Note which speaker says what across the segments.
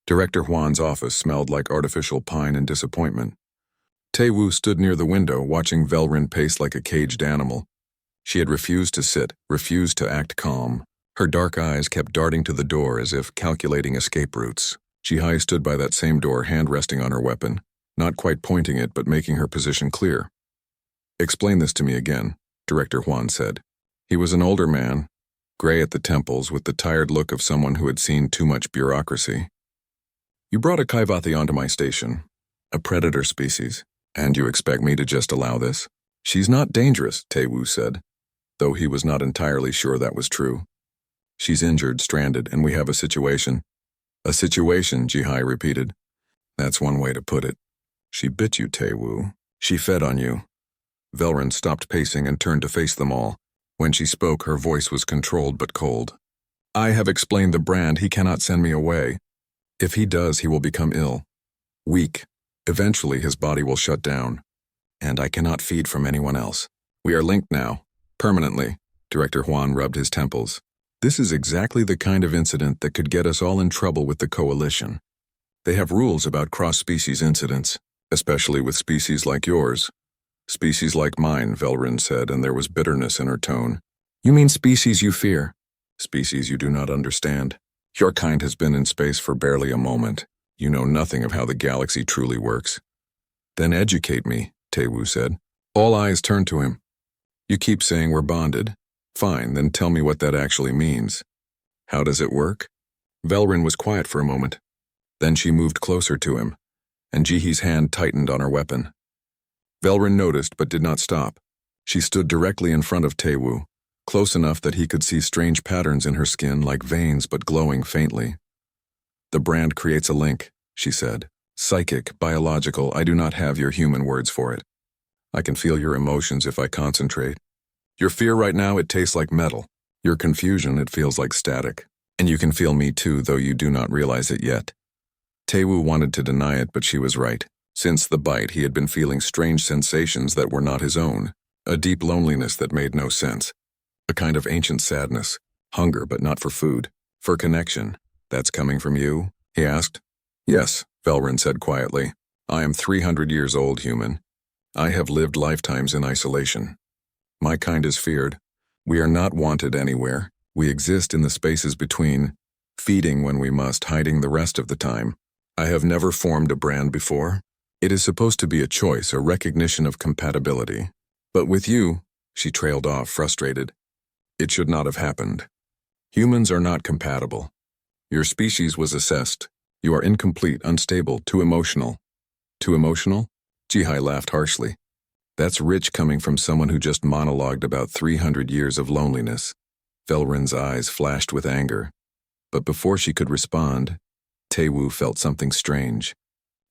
Speaker 1: Director Juan's office smelled like artificial pine and disappointment. Tae-woo stood near the window, watching Velrin pace like a caged animal. She had refused to sit, refused to act calm. Her dark eyes kept darting to the door as if calculating escape routes. Ji-hai stood by that same door, hand resting on her weapon, not quite pointing it but making her position clear. "Explain this to me again," Director Juan said. He was an older man, gray at the temples, with the tired look of someone who had seen too much bureaucracy. "You brought a Kaivathi onto my station, a predator species, and you expect me to just allow this?" "She's not dangerous," Tae-woo said, though he was not entirely sure that was true. "She's injured, stranded, and we have a situation." "A situation," Ji-hai repeated. "That's one way to put it. She bit you, Tae-woo. She fed on you." Velrin stopped pacing and turned to face them all. When she spoke, her voice was controlled but cold. "I have explained the brand. He cannot send me away. If he does, he will become ill. Weak. Eventually, his body will shut down. And I cannot feed from anyone else. We are linked now. Permanently." Director Juan rubbed his temples. "This is exactly the kind of incident that could get us all in trouble with the Coalition. They have rules about cross-species incidents, especially with species like yours." "Species like mine," Velrin said, and there was bitterness in her tone. "You mean species you fear?" "Species you do not understand. Your kind has been in space for barely a moment. You know nothing of how the galaxy truly works." "Then educate me," Tae-woo said. All eyes turned to him. "You keep saying we're bonded. Fine, then tell me what that actually means. How does it work?" Velrin was quiet for a moment. Then she moved closer to him, and Jihi's hand tightened on her weapon. Velrin noticed but did not stop. She stood directly in front of Tae-woo, close enough that he could see strange patterns in her skin like veins but glowing faintly. "The brand creates a link," she said. "Psychic, biological, I do not have your human words for it. I can feel your emotions if I concentrate. Your fear right now, it tastes like metal. Your confusion, it feels like static. And you can feel me too, though you do not realize it yet." Tae-woo wanted to deny it, but she was right. Since the bite, he had been feeling strange sensations that were not his own, a deep loneliness that made no sense, a kind of ancient sadness, hunger but not for food, for connection. "That's coming from you?" he asked. "Yes," Velrin said quietly. "I am 300 years old, human. I have lived lifetimes in isolation. My kind is feared. We are not wanted anywhere. We exist in the spaces between, feeding when we must, hiding the rest of the time. I have never formed a brand before. It is supposed to be a choice, a recognition of compatibility. But with you," she trailed off, frustrated, "it should not have happened. Humans are not compatible. Your species was assessed. You are incomplete, unstable, too emotional." "Too emotional?" Ji-hai laughed harshly. "That's rich coming from someone who just monologued about 300 years of loneliness." Velrin's eyes flashed with anger. But before she could respond, Tae-woo felt something strange.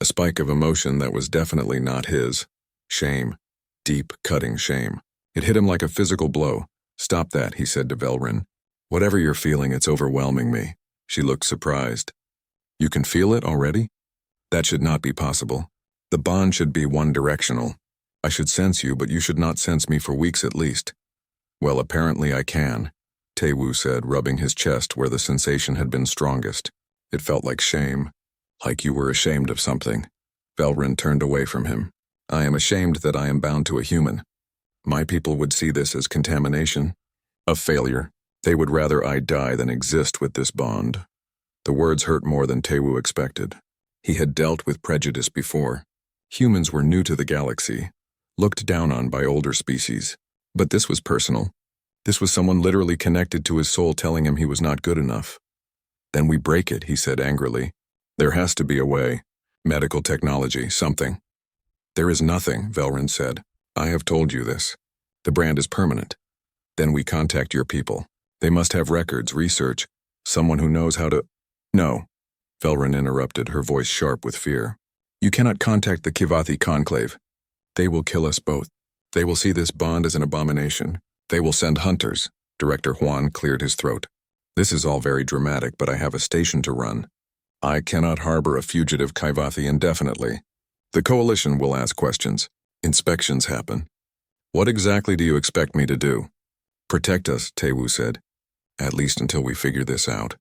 Speaker 1: A spike of emotion that was definitely not his. Shame. Deep, cutting shame. It hit him like a physical blow. "Stop that," he said to Velrin. "Whatever you're feeling, it's overwhelming me." She looked surprised. "You can feel it already? That should not be possible. The bond should be one-directional. I should sense you, but you should not sense me for weeks at least." "Well, apparently I can," Tae-woo said, rubbing his chest where the sensation had been strongest. It felt like shame. "Like you were ashamed of something." Velrin turned away from him. "I am ashamed that I am bound to a human. My people would see this as contamination, a failure. They would rather I die than exist with this bond." The words hurt more than Tae-woo expected. He had dealt with prejudice before. Humans were new to the galaxy, looked down on by older species. But this was personal. This was someone literally connected to his soul telling him he was not good enough. "Then we break it," he said angrily. "There has to be a way. Medical technology, something." "There is nothing," Velrin said. "I have told you this. The brand is permanent. Then we contact your people. They must have records, research, someone who knows how to—" "No," Velrin interrupted, her voice sharp with fear. "You cannot contact the Kivathi Conclave. They will kill us both. They will see this bond as an abomination. They will send hunters." Director Juan cleared his throat. "This is all very dramatic, but I have a station to run. I cannot harbor a fugitive Kaivathi indefinitely. The Coalition will ask questions. Inspections happen. What exactly do you expect me to do?" "Protect us," Tae-woo said. "At least until we figure this out.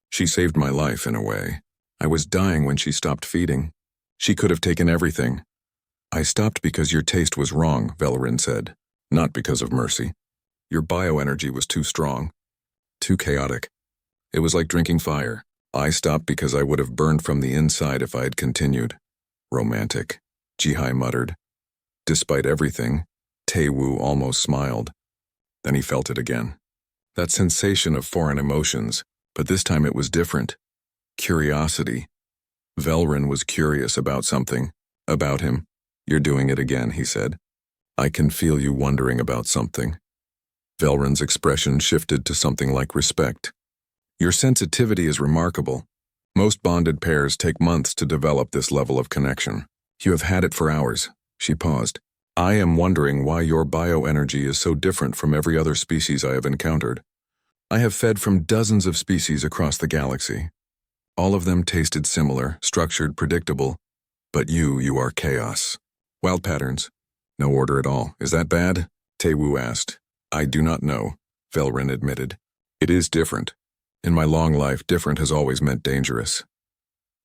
Speaker 1: She saved my life in a way. I was dying when she stopped feeding. She could have taken everything. I stopped because your taste was wrong, Velarin said. Not because of mercy. Your bioenergy was too strong. Too chaotic. It was like drinking fire. I stopped because I would have burned from the inside if I had continued. Romantic, Jihai muttered. Despite everything, Taewoo almost smiled. Then he felt it again. That sensation of foreign emotions, but this time it was different. Curiosity. Velarin was curious about something. About him. You're doing it again, he said. I can feel you wondering about something. Velarin's expression shifted to something like respect. Your sensitivity is remarkable. Most bonded pairs take months to develop this level of connection. You have had it for hours. She paused. I am wondering why your bioenergy is so different from every other species I have encountered. I have fed from dozens of species across the galaxy. All of them tasted similar, structured, predictable. But you are chaos. Wild patterns. No order at all. Is that bad? Taewoo asked. I do not know, Velarin admitted. It is different. In my long life, different has always meant dangerous.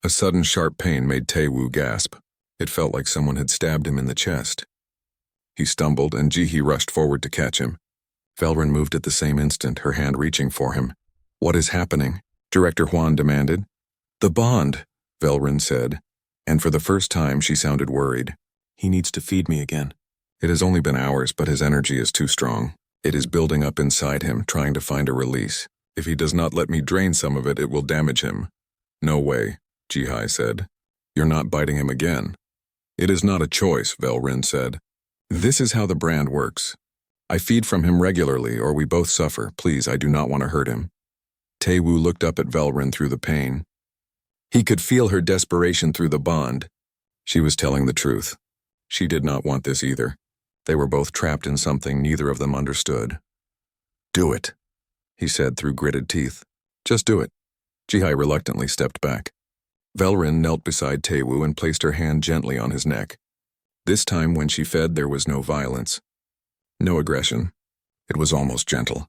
Speaker 1: A sudden sharp pain made Taewoo gasp. It felt like someone had stabbed him in the chest. He stumbled, and Jihi rushed forward to catch him. Velarin moved at the same instant, her hand reaching for him. What is happening? Director Huan demanded. The bond, Velarin said, and for the first time she sounded worried. He needs to feed me again. It has only been hours, but his energy is too strong. It is building up inside him, trying to find a release. If he does not let me drain some of it, it will damage him. No way, Jihai said. You're not biting him again. It is not a choice, Velarin said. This is how the brand works. I feed from him regularly, or we both suffer. Please, I do not want to hurt him. Taewoo looked up at Velarin through the pain. He could feel her desperation through the bond. She was telling the truth. She did not want this either. They were both trapped in something neither of them understood. Do it, he said through gritted teeth. Just do it. Jihai reluctantly stepped back. Velarin knelt beside Taewoo and placed her hand gently on his neck. This time when she fed, there was no violence. No aggression. It was almost gentle.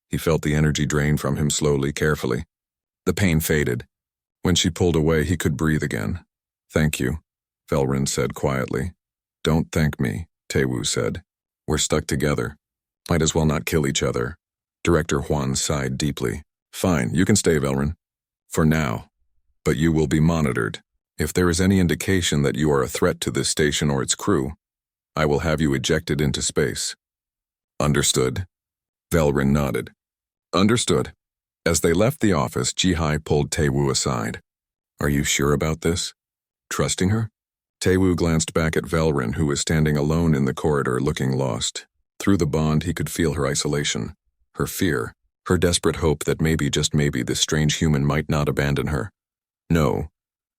Speaker 1: He felt the energy drain from him slowly, carefully. The pain faded. When she pulled away, he could breathe again. Thank you, Velarin said quietly. Don't thank me, Taewoo said. We're stuck together. Might as well not kill each other. Director Huan sighed deeply. Fine, you can stay, Velarin. For now. But you will be monitored. If there is any indication that you are a threat to this station or its crew, I will have you ejected into space. Understood? Velarin nodded. Understood. As they left the office, Jihai pulled Taewoo aside. Are you sure about this? Trusting her? Taewoo glanced back at Velarin, who was standing alone in the corridor looking lost. Through the bond, he could feel her isolation, her fear, her desperate hope that maybe, just maybe, this strange human might not abandon her. No,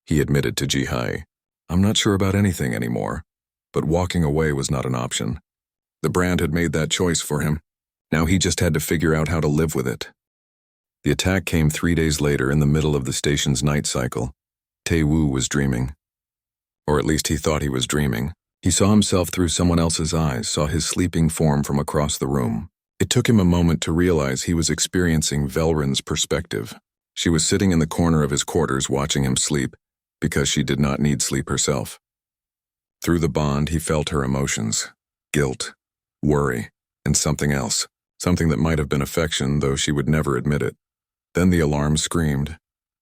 Speaker 1: he admitted to Jihai. I'm not sure about anything anymore. But walking away was not an option. The brand had made that choice for him. Now he just had to figure out how to live with it. The attack came 3 days later in the middle of the station's night cycle. Taewoo was dreaming. Or at least he thought he was dreaming. He saw himself through someone else's eyes, saw his sleeping form from across the room. It took him a moment to realize he was experiencing Velarin's perspective. She was sitting in the corner of his quarters watching him sleep, because she did not need sleep herself. Through the bond, he felt her emotions. Guilt, worry, and something else. Something that might have been affection, though she would never admit it. Then the alarm screamed.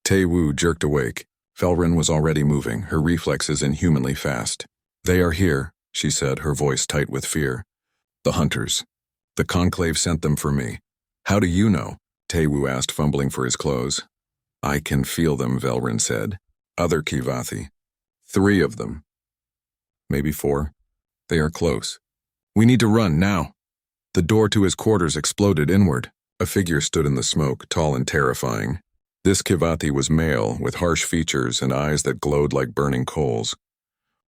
Speaker 1: Taewoo jerked awake. Velarin was already moving, her reflexes inhumanly fast. They are here, she said, her voice tight with fear. The hunters. The Conclave sent them for me. How do you know? Taewoo asked, fumbling for his clothes. I can feel them, Velarin said. Other Kivathi. 3 of them. Maybe 4. They are close. We need to run, now. The door to his quarters exploded inward. A figure stood in the smoke, tall and terrifying. This Kivathi was male, with harsh features and eyes that glowed like burning coals.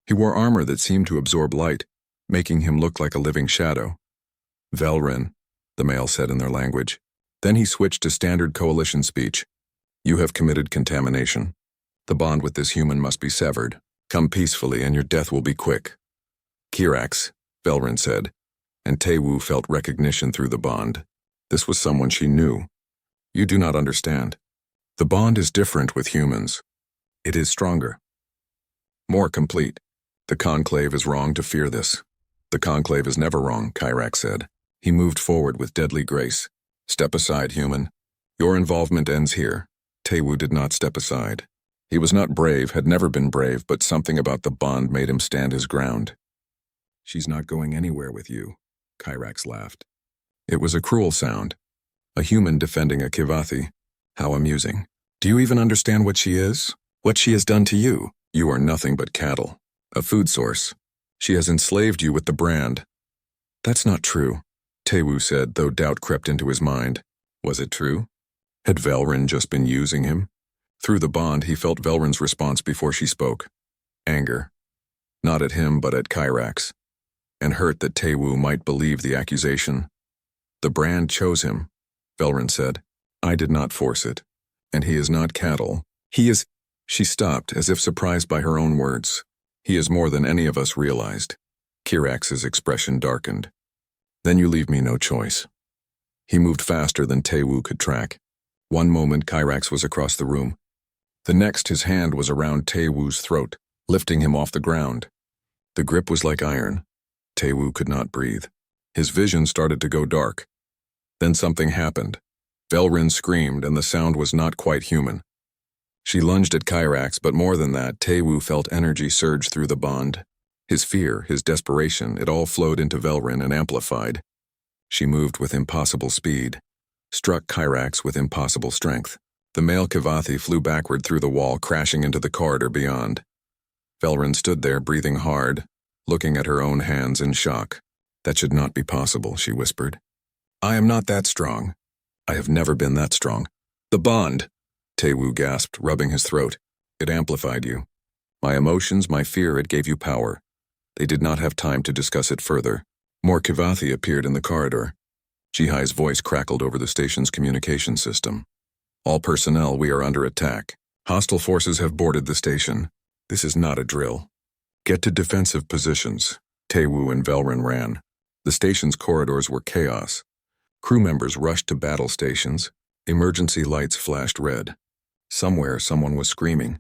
Speaker 1: He wore armor that seemed to absorb light, making him look like a living shadow. Velarin, the male said in their language. Then he switched to standard coalition speech. You have committed contamination. The bond with this human must be severed. Come peacefully and your death will be quick. Kirax, Velarin said, and Taewoo felt recognition through the bond. This was someone she knew. You do not understand. The bond is different with humans. It is stronger. More complete. The Conclave is wrong to fear this. The Conclave is never wrong, Kyrax said. He moved forward with deadly grace. Step aside, human. Your involvement ends here. Tewu did not step aside. He was not brave, had never been brave, but something about the bond made him stand his ground. She's not going anywhere with you, Kyrax laughed. It was a cruel sound. A human defending a Kivathi. How amusing. Do you even understand what she is? What she has done to you? You are nothing but cattle. A food source. She has enslaved you with the brand. That's not true, Tewu said, though doubt crept into his mind. Was it true? Had Velrin just been using him? Through the bond, he felt Velrin's response before she spoke. Anger. Not at him, but at Kyrax. And hurt that Tewu might believe the accusation. The brand chose him, Velrin said. I did not force it. And he is not cattle. He is... She stopped, as if surprised by her own words. He is more than any of us realized. Kyrax's expression darkened. Then you leave me no choice. He moved faster than Tewu could track. One moment Kyrax was across the room. The next his hand was around Tewu's throat, lifting him off the ground. The grip was like iron. Tewu could not breathe. His vision started to go dark. Then something happened. Velrin screamed, and the sound was not quite human. She lunged at Kyrax, but more than that, Tewu felt energy surge through the bond. His fear, his desperation, it all flowed into Velrin and amplified. She moved with impossible speed, struck Kyrax with impossible strength. The male Kivathi flew backward through the wall, crashing into the corridor beyond. Velrin stood there, breathing hard, looking at her own hands in shock. That should not be possible, she whispered. I am not that strong. I have never been that strong. The bond, Tewu gasped, rubbing his throat. It amplified you. My emotions, my fear, it gave you power. They did not have time to discuss it further. More Kivathi appeared in the corridor. Jihai's voice crackled over the station's communication system. All personnel, we are under attack. Hostile forces have boarded the station. This is not a drill. Get to defensive positions. Tewu and Velrin ran. The station's corridors were chaos. Crew members rushed to battle stations. Emergency lights flashed red. Somewhere, someone was screaming.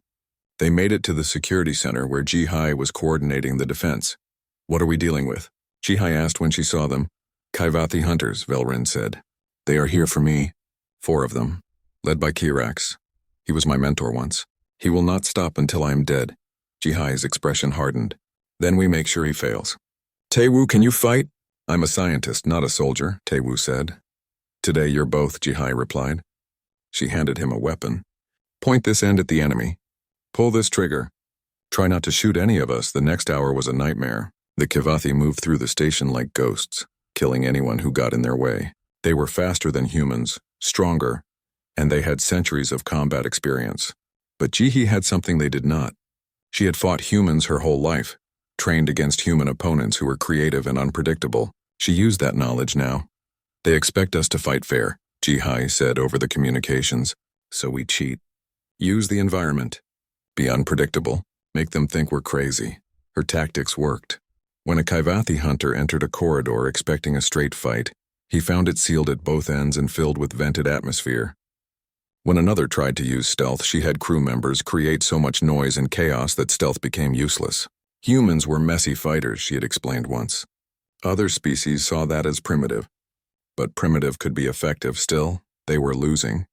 Speaker 1: They made it to the security center where Jihai was coordinating the defense. What are we dealing with? Jihai asked when she saw them. Kivathi hunters, Velrin said. They are here for me. 4 of them. Led by Kyrax. He was my mentor once. He will not stop until I am dead. Jihai's expression hardened. Then we make sure he fails. Tewu, can you fight? I'm a scientist, not a soldier, Tewu said. Today you're both, Jihai replied. She handed him a weapon. Point this end at the enemy. Pull this trigger. Try not to shoot any of us. The next hour was a nightmare. The Kivathi moved through the station like ghosts, killing anyone who got in their way. They were faster than humans, stronger, and they had centuries of combat experience. But Jihi had something they did not. She had fought humans her whole life, trained against human opponents who were creative and unpredictable. She used that knowledge now. They expect us to fight fair, Jihai said over the communications. So we cheat. Use the environment. Be unpredictable. Make them think we're crazy. Her tactics worked. When a Kivathi hunter entered a corridor expecting a straight fight, he found it sealed at both ends and filled with vented atmosphere. When another tried to use stealth, she had crew members create so much noise and chaos that stealth became useless. Humans were messy fighters, she had explained once. Other species saw that as primitive. But primitive could be effective still. They were losing.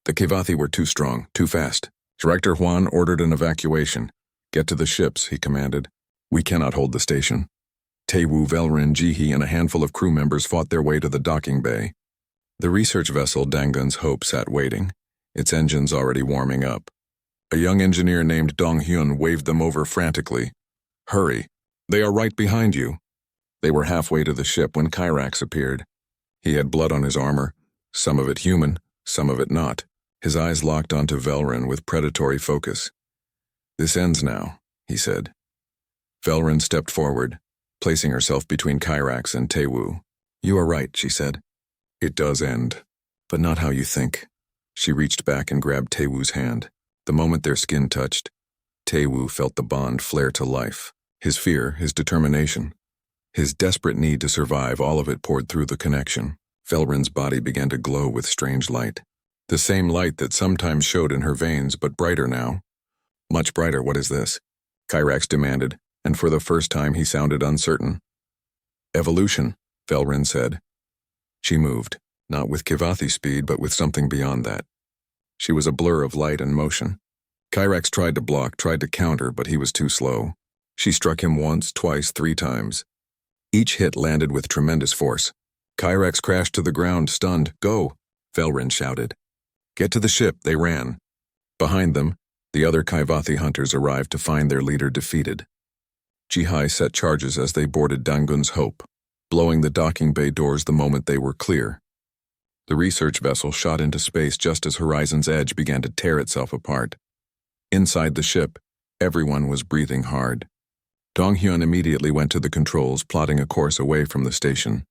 Speaker 1: The Kivathi were too strong, too fast. Director Juan ordered an evacuation. Get to the ships, he commanded. We cannot hold the station. Tewu, Velrin, Jihi, and a handful of crew members fought their way to the docking bay. The research vessel Dangun's Hope sat waiting, its engines already warming up. A young engineer named Dong-hyun waved them over frantically. Hurry. They are right behind you. They were halfway to the ship when Kyrax appeared. He had blood on his armor, some of it human, some of it not. His eyes locked onto Velrin with predatory focus. This ends now, he said. Velrin stepped forward, placing herself between Kyrax and Tewu. You are right, she said. It does end, but not how you think. She reached back and grabbed Tewu's hand. The moment their skin touched, Tewu felt the bond flare to life. His fear, his determination, his desperate need to survive, all of it poured through the connection. Velrin's body began to glow with strange light. The same light that sometimes showed in her veins, but brighter now. Much brighter, what is this? Kyrax demanded, and for the first time he sounded uncertain. Evolution, Velrin said. She moved, not with Kivathi speed, but with something beyond that. She was a blur of light and motion. Kyrax tried to block, tried to counter, but he was too slow. She struck him once, twice, 3 times. Each hit landed with tremendous force. Kyrax crashed to the ground, stunned. Go, Velrin shouted. Get to the ship, they ran. Behind them, the other Kivathi hunters arrived to find their leader defeated. Jihai set charges as they boarded Dangun's Hope, blowing the docking bay doors the moment they were clear. The research vessel shot into space just as Horizon's Edge began to tear itself apart. Inside the ship, everyone was breathing hard. Donghyun immediately went to the controls, plotting a course away from the station.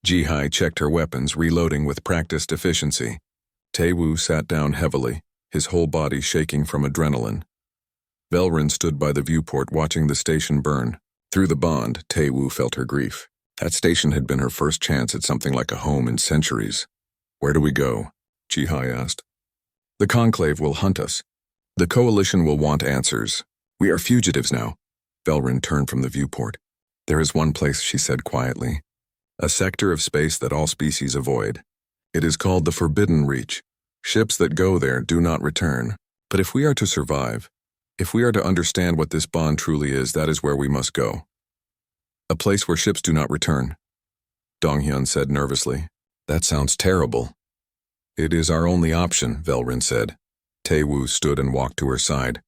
Speaker 1: Jihai checked her weapons, reloading with practiced efficiency. Taewoo sat down heavily, his whole body shaking from adrenaline. Velrin stood by the viewport watching the station burn. Through the bond, Taewoo felt her grief. That station had been her first chance at something like a home in centuries. Where do we go? Jihai asked. The Conclave will hunt us. The Coalition will want answers. We are fugitives now. Velrin turned from the viewport. There is one place, she said quietly. A sector of space that all species avoid. It is called the Forbidden Reach. Ships that go there do not return. But if we are to survive, if we are to understand what this bond truly is, that is where we must go. A place where ships do not return. Donghyun said nervously. That sounds terrible. It is our only option, Velrin said. Taewoo stood and walked to her side.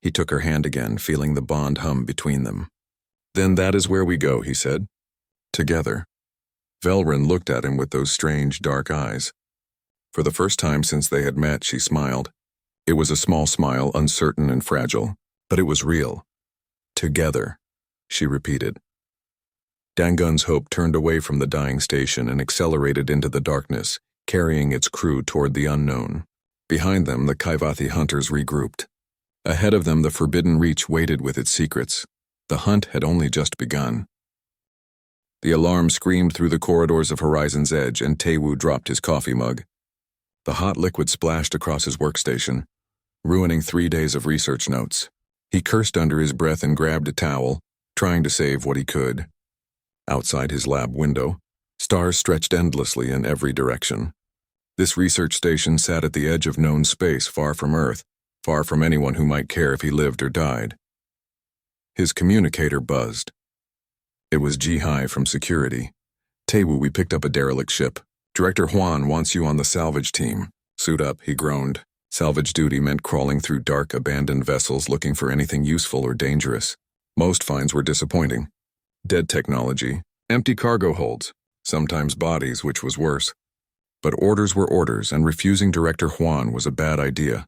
Speaker 1: He took her hand again, feeling the bond hum between them. Then that is where we go, he said. Together. Velrin looked at him with those strange, dark eyes. For the first time since they had met, she smiled. It was a small smile, uncertain and fragile, but it was real. Together, she repeated. Dangun's Hope turned away from the dying station and accelerated into the darkness, carrying its crew toward the unknown. Behind them, the Kivathi hunters regrouped. Ahead of them, the Forbidden Reach waited with its secrets. The hunt had only just begun. The alarm screamed through the corridors of Horizon's Edge, and Taewoo dropped his coffee mug. The hot liquid splashed across his workstation, ruining 3 days of research notes. He cursed under his breath and grabbed a towel, trying to save what he could. Outside his lab window, stars stretched endlessly in every direction. This research station sat at the edge of known space, far from Earth, far from anyone who might care if he lived or died. His communicator buzzed. It was Jihai from security. Taewoo, we picked up a derelict ship. Director Hwan wants you on the salvage team. Suit up, he groaned. Salvage duty meant crawling through dark, abandoned vessels looking for anything useful or dangerous. Most finds were disappointing. Dead technology, empty cargo holds, sometimes bodies, which was worse. But orders were orders, and refusing Director Hwan was a bad idea.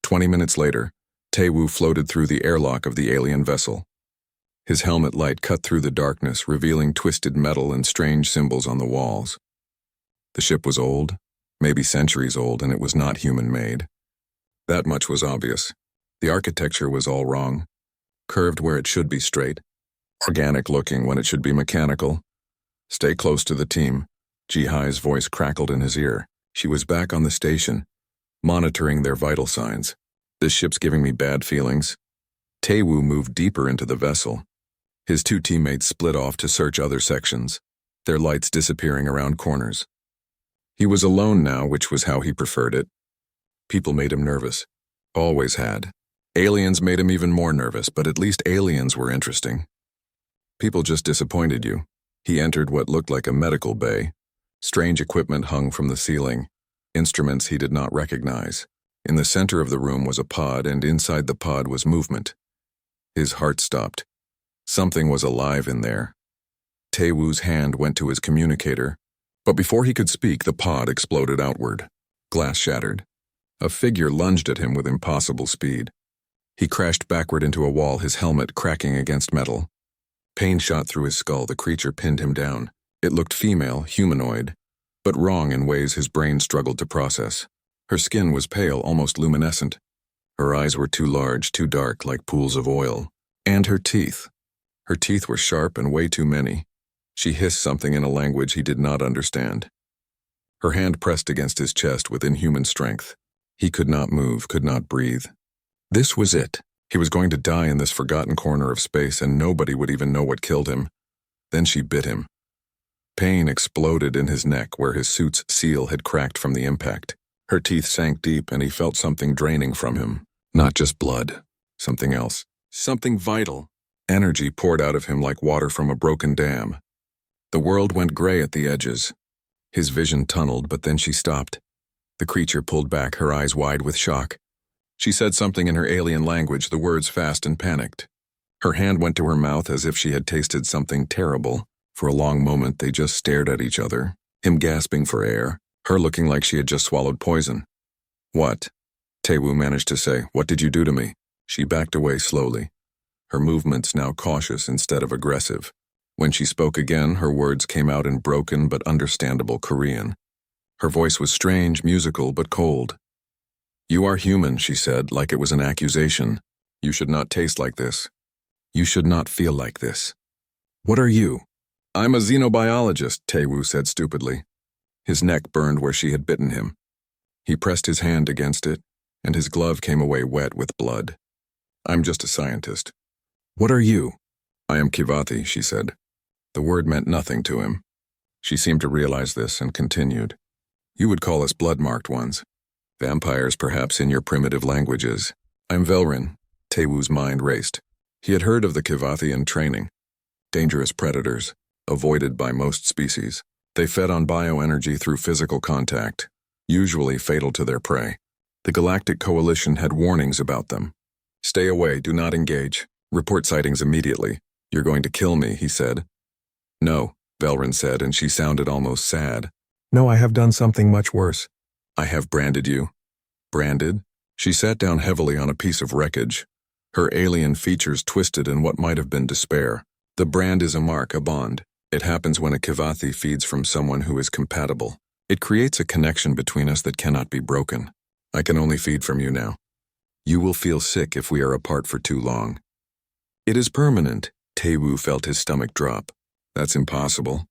Speaker 1: 20 minutes later, Taewoo floated through the airlock of the alien vessel. His helmet light cut through the darkness, revealing twisted metal and strange symbols on the walls. The ship was old, maybe centuries old, and it was not human-made. That much was obvious. The architecture was all wrong. Curved where it should be straight. Organic-looking when it should be mechanical. Stay close to the team. Jihai's voice crackled in his ear. She was back on the station, monitoring their vital signs. This ship's giving me bad feelings. Taewoo moved deeper into the vessel. His 2 teammates split off to search other sections, their lights disappearing around corners. He was alone now, which was how he preferred it. People made him nervous. Always had. Aliens made him even more nervous, but at least aliens were interesting. People just disappointed you. He entered what looked like a medical bay. Strange equipment hung from the ceiling, instruments he did not recognize. In the center of the room was a pod, and inside the pod was movement. His heart stopped. Something was alive in there. Taewoo's hand went to his communicator, but before he could speak, the pod exploded outward. Glass shattered. A figure lunged at him with impossible speed. He crashed backward into a wall, his helmet cracking against metal. Pain shot through his skull. The creature pinned him down. It looked female, humanoid, but wrong in ways his brain struggled to process. Her skin was pale, almost luminescent. Her eyes were too large, too dark, like pools of oil. And her teeth. Her teeth were sharp and way too many. She hissed something in a language he did not understand. Her hand pressed against his chest with inhuman strength. He could not move, could not breathe. This was it. He was going to die in this forgotten corner of space, and nobody would even know what killed him. Then she bit him. Pain exploded in his neck where his suit's seal had cracked from the impact. Her teeth sank deep, and he felt something draining from him. Not just blood. Something else. Something vital. Energy poured out of him like water from a broken dam. The world went gray at the edges. His vision tunneled, but then she stopped. The creature pulled back, her eyes wide with shock. She said something in her alien language, the words fast and panicked. Her hand went to her mouth as if she had tasted something terrible. For a long moment, they just stared at each other, him gasping for air, her looking like she had just swallowed poison. "What?" Taewoo managed to say. "What did you do to me?" She backed away slowly, her movements now cautious instead of aggressive. When she spoke again, her words came out in broken but understandable Korean. Her voice was strange, musical, but cold. "You are human," she said, like it was an accusation. "You should not taste like this. You should not feel like this." "What are you?" "I'm a xenobiologist," Taewoo said stupidly. His neck burned where she had bitten him. He pressed his hand against it, and his glove came away wet with blood. "I'm just a scientist." "What are you?" "I am Kivathi," she said. The word meant nothing to him. She seemed to realize this and continued. "You would call us blood-marked ones. Vampires, perhaps, in your primitive languages. I'm Velrin." Taewoo's mind raced. He had heard of the Kivathi in training. Dangerous predators, avoided by most species. They fed on bioenergy through physical contact, usually fatal to their prey. The Galactic Coalition had warnings about them. "Stay away, do not engage. Report sightings immediately. You're going to kill me," he said. "No," Velrin said, and she sounded almost sad. "No, I have done something much worse. I have branded you." "Branded?" She sat down heavily on a piece of wreckage. Her alien features twisted in what might have been despair. "The brand is a mark, a bond. It happens when a Kivathi feeds from someone who is compatible. It creates a connection between us that cannot be broken. I can only feed from you now. You will feel sick if we are apart for too long." "It is permanent." Taewoo felt his stomach drop. "That's impossible.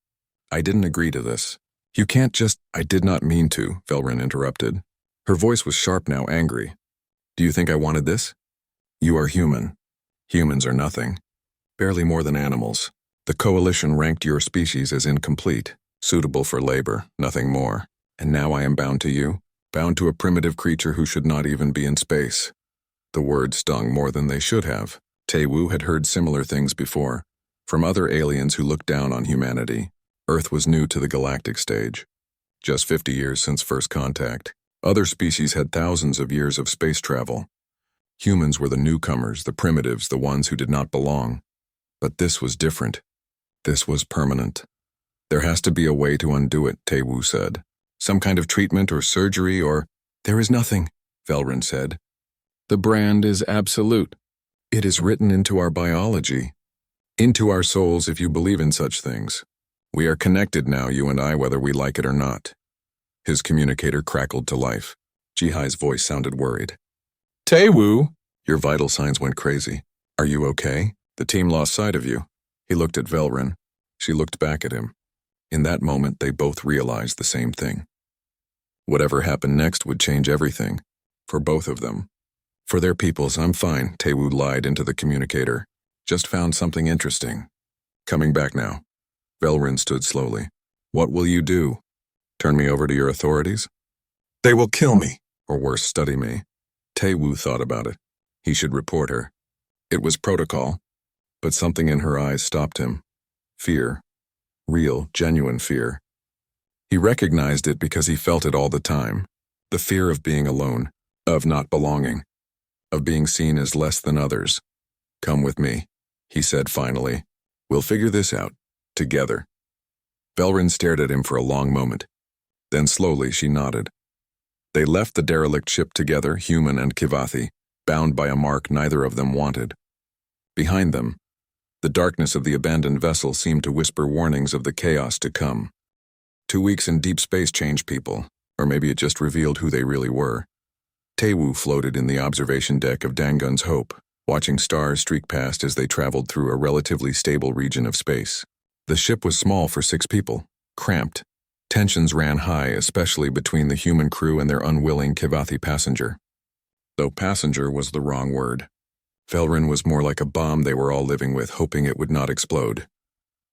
Speaker 1: I didn't agree to this. You can't just—" "I did not mean to," Velrin interrupted. Her voice was sharp now, angry. "Do you think I wanted this? You are human. Humans are nothing. Barely more than animals. The Coalition ranked your species as incomplete, suitable for labor, nothing more. And now I am bound to you, bound to a primitive creature who should not even be in space." The words stung more than they should have. Taewoo had heard similar things before, from other aliens who looked down on humanity. Earth was new to the galactic stage. Just 50 years since first contact. Other species had thousands of years of space travel. Humans were the newcomers, the primitives, the ones who did not belong. But this was different. This was permanent. "There has to be a way to undo it," Taewoo said. "Some kind of treatment or surgery or—" "There is nothing," Velrin said. "The brand is absolute. It is written into our biology, into our souls if you believe in such things. We are connected now, you and I, whether we like it or not." His communicator crackled to life. Jihai's voice sounded worried. "Taewoo!" "Your vital signs went crazy. Are you okay? The team lost sight of you." He looked at Velrin. She looked back at him. In that moment, they both realized the same thing. Whatever happened next would change everything. For both of them. "For their peoples, I'm fine," Taewoo lied into the communicator. "Just found something interesting. Coming back now." Velrin stood slowly. "What will you do? Turn me over to your authorities?" "They will kill me, or worse, study me." Taewoo thought about it. He should report her. It was protocol, but something in her eyes stopped him. Fear. Real, genuine fear. He recognized it because he felt it all the time. The fear of being alone, of not belonging, of being seen as less than others. "Come with me," he said finally. "We'll figure this out. Together." Velrin stared at him for a long moment. Then slowly she nodded. They left the derelict ship together, human and Kivathi, bound by a mark neither of them wanted. Behind them, the darkness of the abandoned vessel seemed to whisper warnings of the chaos to come. 2 weeks in deep space changed people, or maybe it just revealed who they really were. Taewoo floated in the observation deck of Dangun's Hope, watching stars streak past as they traveled through a relatively stable region of space. The ship was small for 6 people, cramped. Tensions ran high, especially between the human crew and their unwilling Kivathi passenger. though passenger was the wrong word. Velrin was more like a bomb they were all living with, hoping it would not explode.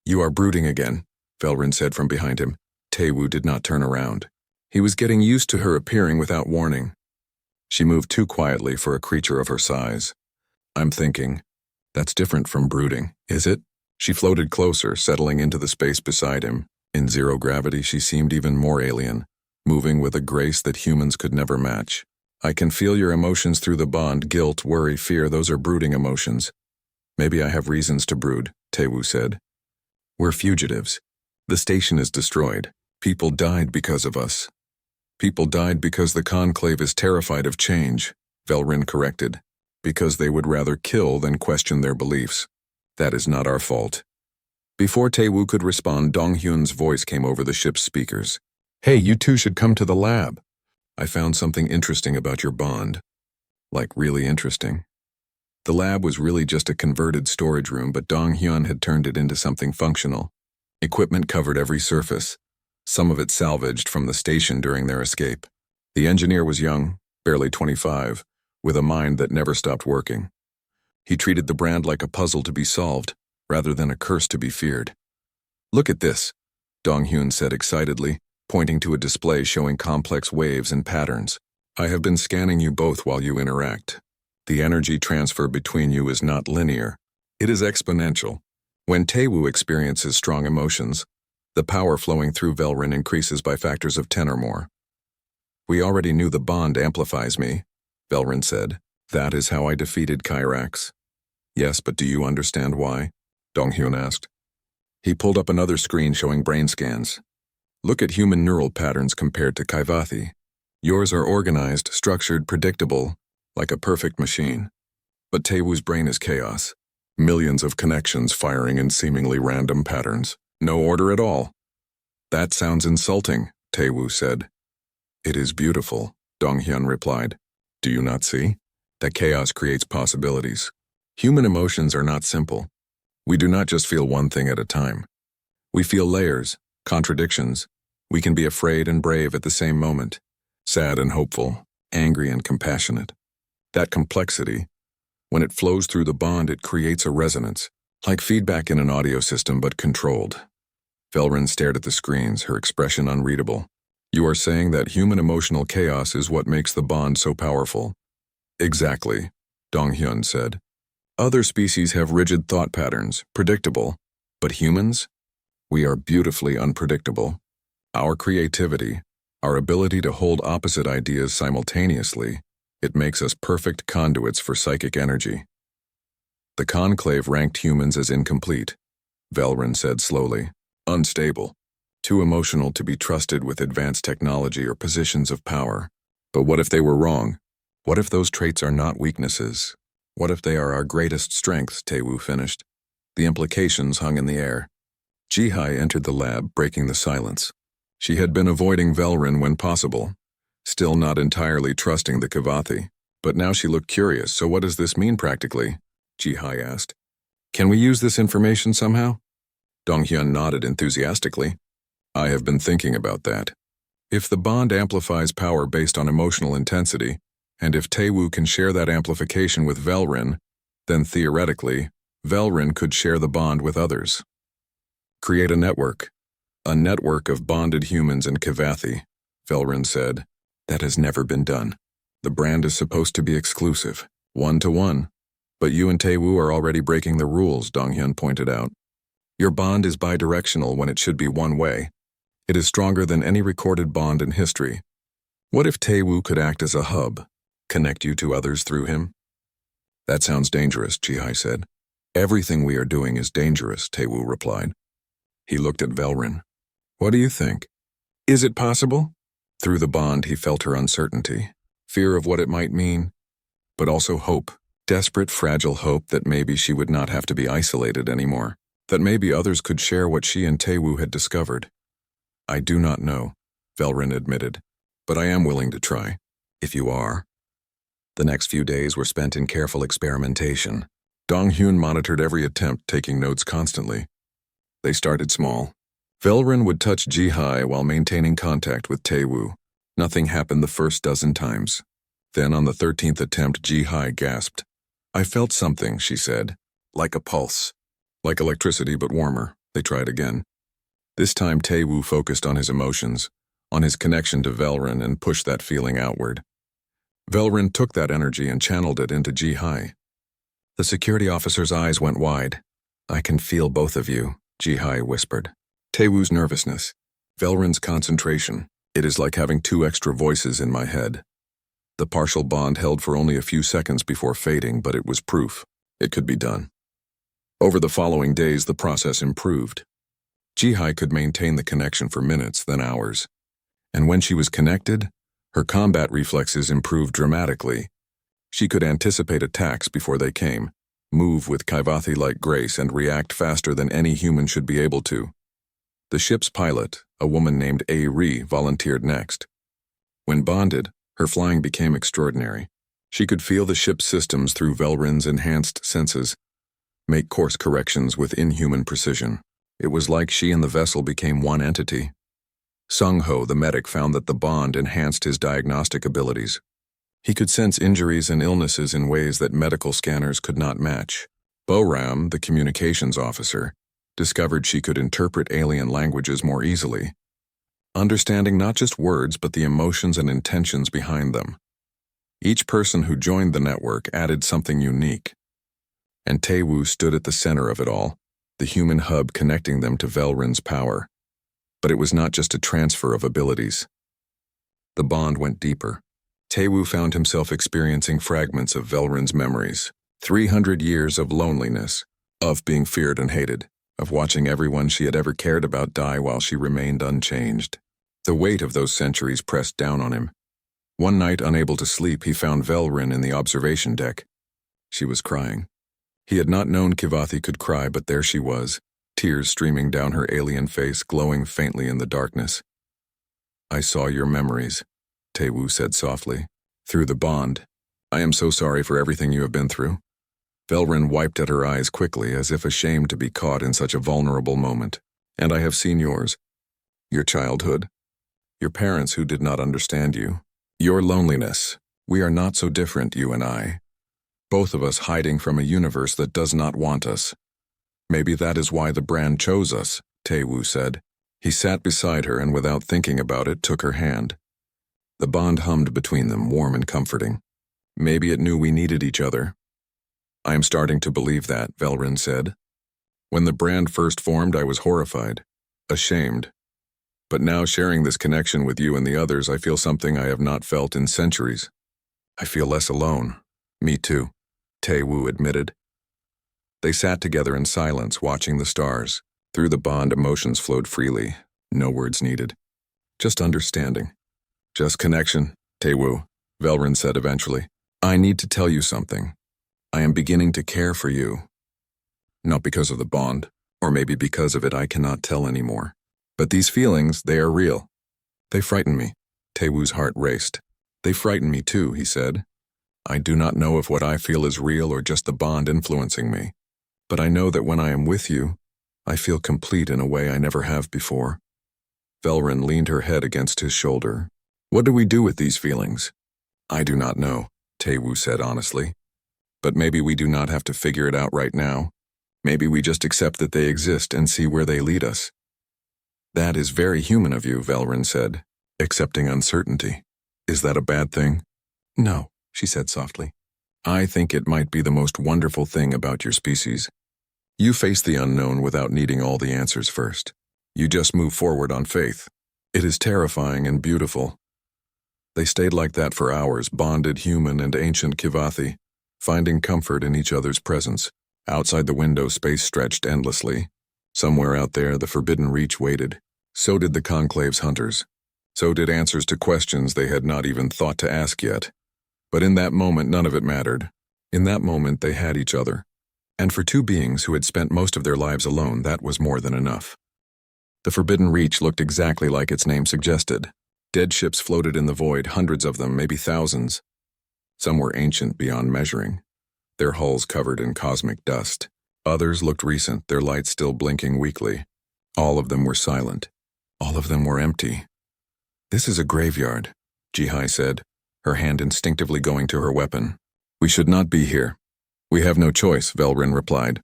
Speaker 1: "You are brooding again," Velrin said from behind him. Taewoo did not turn around. He was getting used to her appearing without warning. She moved too quietly for a creature of her size. "I'm thinking. That's different from brooding, is it?" She floated closer, settling into the space beside him. In zero gravity, she seemed even more alien, moving with a grace that humans could never match. "I can feel your emotions through the bond, guilt, worry, fear, those are brooding emotions." "Maybe I have reasons to brood," Taewoo said. "We're fugitives. The station is destroyed. People died because of us." "People died because the Conclave is terrified of change," Velrin corrected. "Because they would rather kill than question their beliefs. That is not our fault." Before Taewoo could respond, Donghyun's voice came over the ship's speakers. "Hey, you two should come to the lab. I found something interesting about your bond." "Like really interesting?" The lab was really just a converted storage room, but Donghyun had turned it into something functional. Equipment covered every surface, some of it salvaged from the station during their escape. The engineer was young, barely 25, with a mind that never stopped working. He treated the brand like a puzzle to be solved, rather than a curse to be feared. "Look at this," Donghyun said excitedly, pointing to a display showing complex waves and patterns. "I have been scanning you both while you interact. The energy transfer between you is not linear. It is exponential. When Taewoo experiences strong emotions, the power flowing through Velrin increases by factors of 10 or more." "We already knew the bond amplifies me," Velrin said. "That is how I defeated Kyrax." "Yes, but do you understand why?" Donghyun asked. He pulled up another screen showing brain scans. "Look at human neural patterns compared to Kaivathi. Yours are organized, structured, predictable, like a perfect machine. But Taewoo's brain is chaos. Millions of connections firing in seemingly random patterns. No order at all." "That sounds insulting," Taewoo said. "It is beautiful," Donghyun replied. "Do you not see? That chaos creates possibilities. Human emotions are not simple. We do not just feel one thing at a time. We feel layers, contradictions. We can be afraid and brave at the same moment, sad and hopeful, angry and compassionate. That complexity, when it flows through the bond, it creates a resonance, like feedback in an audio system but controlled." Velrin stared at the screens, her expression unreadable. "You are saying that human emotional chaos is what makes the bond so powerful?" "Exactly," Donghyun said. "Other species have rigid thought patterns, predictable. But humans? We are beautifully unpredictable. Our creativity, our ability to hold opposite ideas simultaneously, it makes us perfect conduits for psychic energy." "The Conclave ranked humans as incomplete," Velrin said slowly. "Unstable. Too emotional to be trusted with advanced technology or positions of power. But what if they were wrong? What if those traits are not weaknesses? What if they are our greatest strengths?" Taewoo finished. The implications hung in the air. Jihai entered the lab, breaking the silence. She had been avoiding Velrin when possible, still not entirely trusting the Kavathi. But now she looked curious. "So what does this mean practically?" Jihai asked. "Can we use this information somehow?" Donghyun nodded enthusiastically. "I have been thinking about that. If the bond amplifies power based on emotional intensity, and if Taewoo can share that amplification with Velrin, then theoretically, Velrin could share the bond with others. Create a network of bonded humans and Kavathi," Velrin said. "That has never been done. The brand is supposed to be exclusive, one-to-one. But you and Taewoo are already breaking the rules," Donghyun pointed out. "Your bond is bidirectional when it should be one way. It is stronger than any recorded bond in history. What if Taewoo could act as a hub, connect you to others through him?" "That sounds dangerous," Jihai said. "Everything we are doing is dangerous," Taewoo replied. He looked at Velrin. "What do you think? Is it possible?" Through the bond, he felt her uncertainty, fear of what it might mean, but also hope, desperate, fragile hope that maybe she would not have to be isolated anymore, that maybe others could share what she and Taewoo had discovered. "I do not know," Velrin admitted, "but I am willing to try, if you are." The next few days were spent in careful experimentation. Donghyun monitored every attempt, taking notes constantly. They started small. Velrin would touch Jihai while maintaining contact with Taewoo. Nothing happened the first dozen times. Then on the 13th attempt, Ji-hai gasped. I felt something, she said. Like a pulse. Like electricity, but warmer. They tried again. This time Tae-woo focused on his emotions, on his connection to Velrin, and pushed that feeling outward. Velrin took that energy and channeled it into Ji-hai. The security officer's eyes went wide. I can feel both of you, Ji-hai whispered. Tae-woo's nervousness. Velrin's concentration. It is like having two extra voices in my head. The partial bond held for only a few seconds before fading, but it was proof. It could be done. Over the following days, the process improved. Ji-hai could maintain the connection for minutes, then hours. And when she was connected, her combat reflexes improved dramatically. She could anticipate attacks before they came, move with Kaivathi-like grace, and react faster than any human should be able to. The ship's pilot, a woman named A-ri, volunteered next. When bonded, her flying became extraordinary. She could feel the ship's systems through Velrin's enhanced senses, make course corrections with inhuman precision. It was like she and the vessel became one entity. Sung-ho, the medic, found that the bond enhanced his diagnostic abilities. He could sense injuries and illnesses in ways that medical scanners could not match. Bo-ram, the communications officer, discovered she could interpret alien languages more easily, understanding not just words but the emotions and intentions behind them. Each person who joined the network added something unique. And Tae-woo stood at the center of it all, the human hub connecting them to Velrin's power. But it was not just a transfer of abilities. The bond went deeper. Tae-woo found himself experiencing fragments of Velrin's memories, 300 years of loneliness, of being feared and hated, of watching everyone she had ever cared about die while she remained unchanged. The weight of those centuries pressed down on him. One night, unable to sleep, he found Velrin in the observation deck. She was crying. He had not known Kaivathi could cry, but there she was, tears streaming down her alien face, glowing faintly in the darkness. I saw your memories, Tae-woo said softly. Through the bond. I am so sorry for everything you have been through. Velrin wiped at her eyes quickly, as if ashamed to be caught in such a vulnerable moment. And I have seen yours. Your childhood. Your parents who did not understand you. Your loneliness. We are not so different, you and I. Both of us hiding from a universe that does not want us. Maybe that is why the brand chose us, Tae-woo said. He sat beside her and without thinking about it took her hand. The bond hummed between them, warm and comforting. Maybe it knew we needed each other. I am starting to believe that, Velrin said. When the brand first formed, I was horrified, ashamed. But now, sharing this connection with you and the others, I feel something I have not felt in centuries. I feel less alone. Me too, Tae-woo admitted. They sat together in silence, watching the stars. Through the bond, emotions flowed freely, no words needed. Just understanding. Just connection, Tae-woo, Velrin said eventually. I need to tell you something. I am beginning to care for you. Not because of the bond, or maybe because of it I cannot tell anymore. But these feelings, they are real. They frighten me. Tae-woo's heart raced. They frighten me too, he said. I do not know if what I feel is real or just the bond influencing me. But I know that when I am with you, I feel complete in a way I never have before. Velrin leaned her head against his shoulder. What do we do with these feelings? I do not know, Tae-woo said honestly. But maybe we do not have to figure it out right now. Maybe we just accept that they exist and see where they lead us. That is very human of you, Velrin said, accepting uncertainty. Is that a bad thing? No, she said softly. I think it might be the most wonderful thing about your species. You face the unknown without needing all the answers first. You just move forward on faith. It is terrifying and beautiful. They stayed like that for hours, bonded human and ancient Kaivathi, finding comfort in each other's presence. Outside the window, space stretched endlessly. Somewhere out there, the forbidden reach waited. So did the Conclave's hunters. So did answers to questions they had not even thought to ask yet. But in that moment, none of it mattered. In that moment, they had each other. And for two beings who had spent most of their lives alone, that was more than enough. The forbidden reach looked exactly like its name suggested. Dead ships floated in the void, hundreds of them, maybe thousands. Some were ancient beyond measuring, their hulls covered in cosmic dust. Others looked recent, their lights still blinking weakly. All of them were silent. All of them were empty. This is a graveyard, Ji-hai said. her hand instinctively going to her weapon. "We should not be here." "We have no choice," Velrin replied.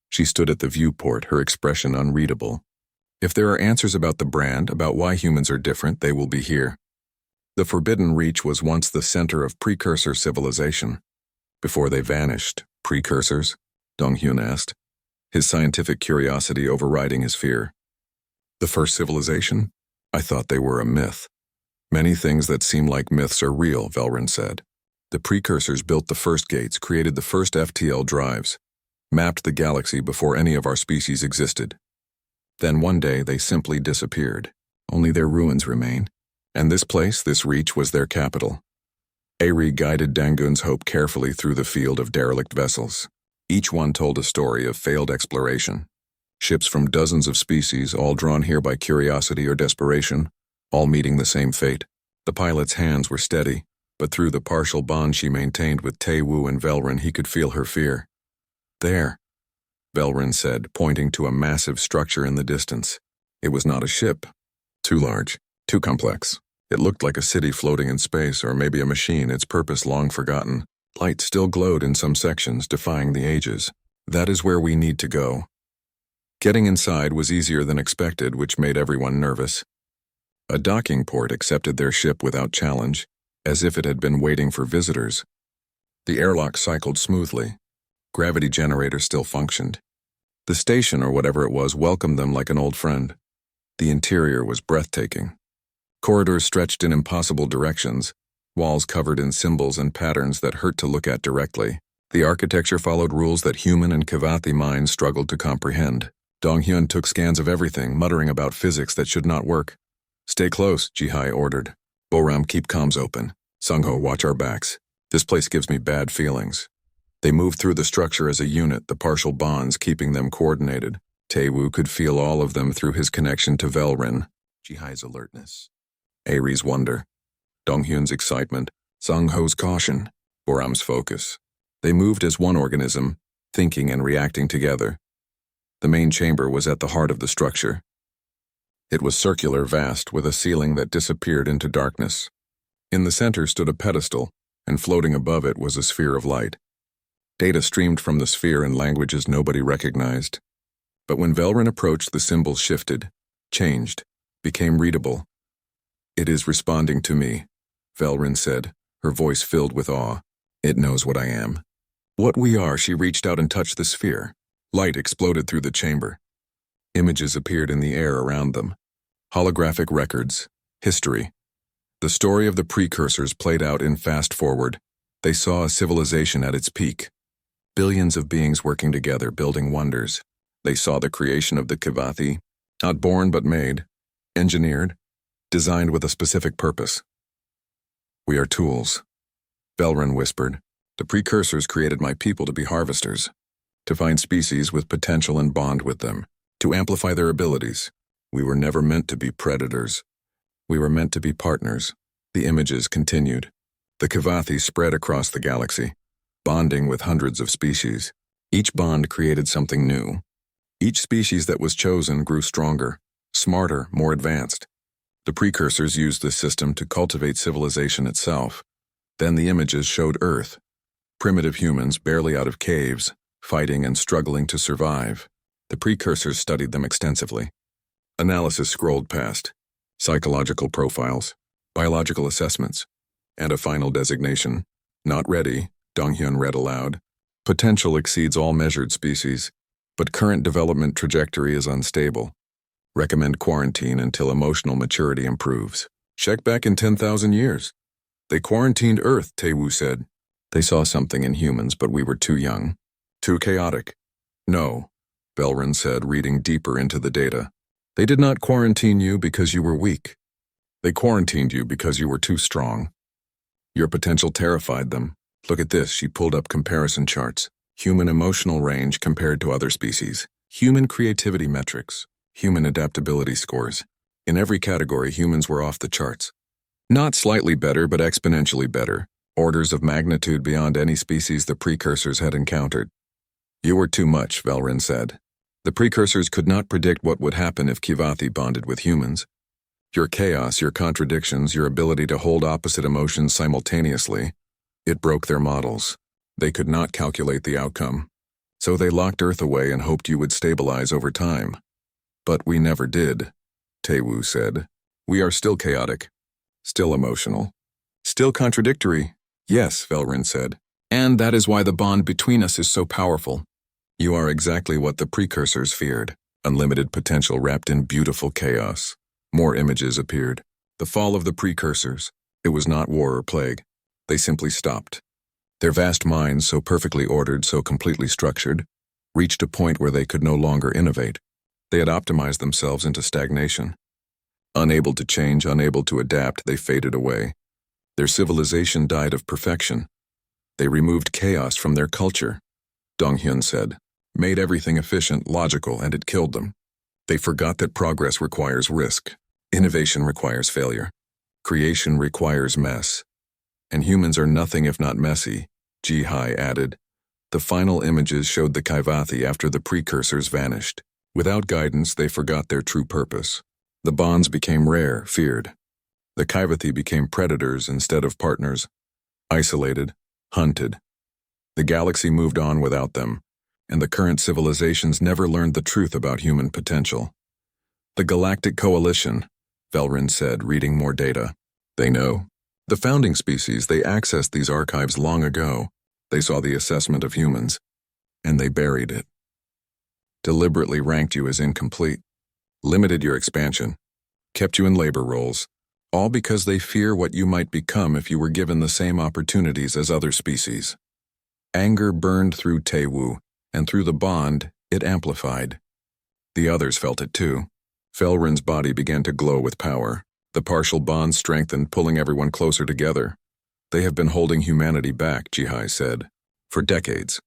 Speaker 1: She stood at the viewport, her expression unreadable. "If there are answers about the brand, about why humans are different, they will be here." The Forbidden Reach was once the center of precursor civilization. Before they vanished, precursors? Donghyun asked, his scientific curiosity overriding his fear. "The first civilization? I thought they were a myth." "Many things that seem like myths are real," Velrin said. "The precursors built the first gates, created the first FTL drives, mapped the galaxy before any of our species existed. Then one day they simply disappeared. Only their ruins remain. And this place, this reach, was their capital." Ari guided Dangun's hope carefully through the field of derelict vessels. Each one told a story of failed exploration. Ships from dozens of species, all drawn here by curiosity or desperation, all meeting the same fate. The pilot's hands were steady, but through the partial bond she maintained with Tae-woo and Velrin, he could feel her fear. "There," Velrin said, pointing to a massive structure in the distance. It was not a ship. Too large, too complex. It looked like a city floating in space, or maybe a machine, its purpose long forgotten. Light still glowed in some sections, defying the ages. "That is where we need to go." Getting inside was easier than expected, which made everyone nervous. A docking port accepted their ship without challenge, as if it had been waiting for visitors. The airlock cycled smoothly. Gravity generator still functioned. The station, or whatever it was, welcomed them like an old friend. The interior was breathtaking. Corridors stretched in impossible directions, walls covered in symbols and patterns that hurt to look at directly. The architecture followed rules that human and Kivathi minds struggled to comprehend. Donghyun took scans of everything, muttering about physics that should not work. "Stay close," Jihai ordered. "Boram, keep comms open. Sungho, watch our backs. This place gives me bad feelings." They moved through the structure as a unit, the partial bonds keeping them coordinated. Tae-woo could feel all of them through his connection to Velrin. Jihai's alertness. Ari's wonder. Donghyun's excitement. Sungho's caution. Boram's focus. They moved as one organism, thinking and reacting together. The main chamber was at the heart of the structure. It was circular, vast, with a ceiling that disappeared into darkness. In the center stood a pedestal, and floating above it was a sphere of light. Data streamed from the sphere in languages nobody recognized. But when Velrin approached, the symbols shifted, changed, became readable. "It is responding to me," Velrin said, her voice filled with awe. "It knows what I am." What we are. She reached out and touched the sphere. Light exploded through the chamber. Images appeared in the air around them. Holographic records, history. The story of the precursors played out in fast forward. They saw a civilization at its peak. Billions of beings working together, building wonders. They saw the creation of the Kivathi, not born but made, engineered, designed with a specific purpose. "We are tools," Velrin whispered. "The precursors created my people to be harvesters, to find species with potential and bond with them, to amplify their abilities. We were never meant to be predators. We were meant to be partners." The images continued. The Kivathi spread across the galaxy, bonding with hundreds of species. Each bond created something new. Each species that was chosen grew stronger, smarter, more advanced. The precursors used this system to cultivate civilization itself. Then the images showed Earth. Primitive humans, barely out of caves, fighting and struggling to survive. The precursors studied them extensively. Analysis scrolled past. Psychological profiles, biological assessments, and a final designation. "Not ready," Donghyun read aloud. "Potential exceeds all measured species, but current development trajectory is unstable. Recommend quarantine until emotional maturity improves. Check back in 10,000 years. They quarantined Earth," Tae-woo said. "They saw something in humans, but we were too young. Too chaotic." "No," Velrin said, reading deeper into the data. "They did not quarantine you because you were weak. They quarantined you because you were too strong. Your potential terrified them. Look at this," she pulled up comparison charts. Human emotional range compared to other species. Human creativity metrics. Human adaptability scores. In every category, humans were off the charts. Not slightly better, but exponentially better. Orders of magnitude beyond any species the precursors had encountered. "You were too much," Velrin said. The precursors could not predict what would happen if Kivathi bonded with humans. Your chaos, your contradictions, your ability to hold opposite emotions simultaneously. It broke their models. They could not calculate the outcome. So they locked Earth away and hoped you would stabilize over time. But we never did, Taewoo said. We are still chaotic, still emotional, still contradictory. Yes, Velrin said. And that is why the bond between us is so powerful. You are exactly what the precursors feared. Unlimited potential wrapped in beautiful chaos. More images appeared. The fall of the precursors. It was not war or plague. They simply stopped. Their vast minds, so perfectly ordered, so completely structured, reached a point where they could no longer innovate. They had optimized themselves into stagnation. Unable to change, unable to adapt, they faded away. Their civilization died of perfection. They removed chaos from their culture, Donghyun said, made everything efficient, logical, and it killed them. They forgot that progress requires risk, innovation requires failure, creation requires mess. And humans are nothing if not messy, Ji-hai added. The final images showed the Kaivathi after the precursors vanished. Without guidance, they forgot their true purpose. The bonds became rare, feared. The Kaivathi became predators instead of partners, isolated, hunted. The galaxy moved on without them, and the current civilizations never learned the truth about human potential. The Galactic Coalition, Velrin said, reading more data. They know. The founding species, they accessed these archives long ago. They saw the assessment of humans, and they buried it. Deliberately ranked you as incomplete, limited your expansion, kept you in labor roles, all because they fear what you might become if you were given the same opportunities as other species. Anger burned through Taewoo, and through the bond, it amplified. The others felt it too. Velrin's body began to glow with power. The partial bond strengthened, pulling everyone closer together. They have been holding humanity back, Ji-hai said, for decades.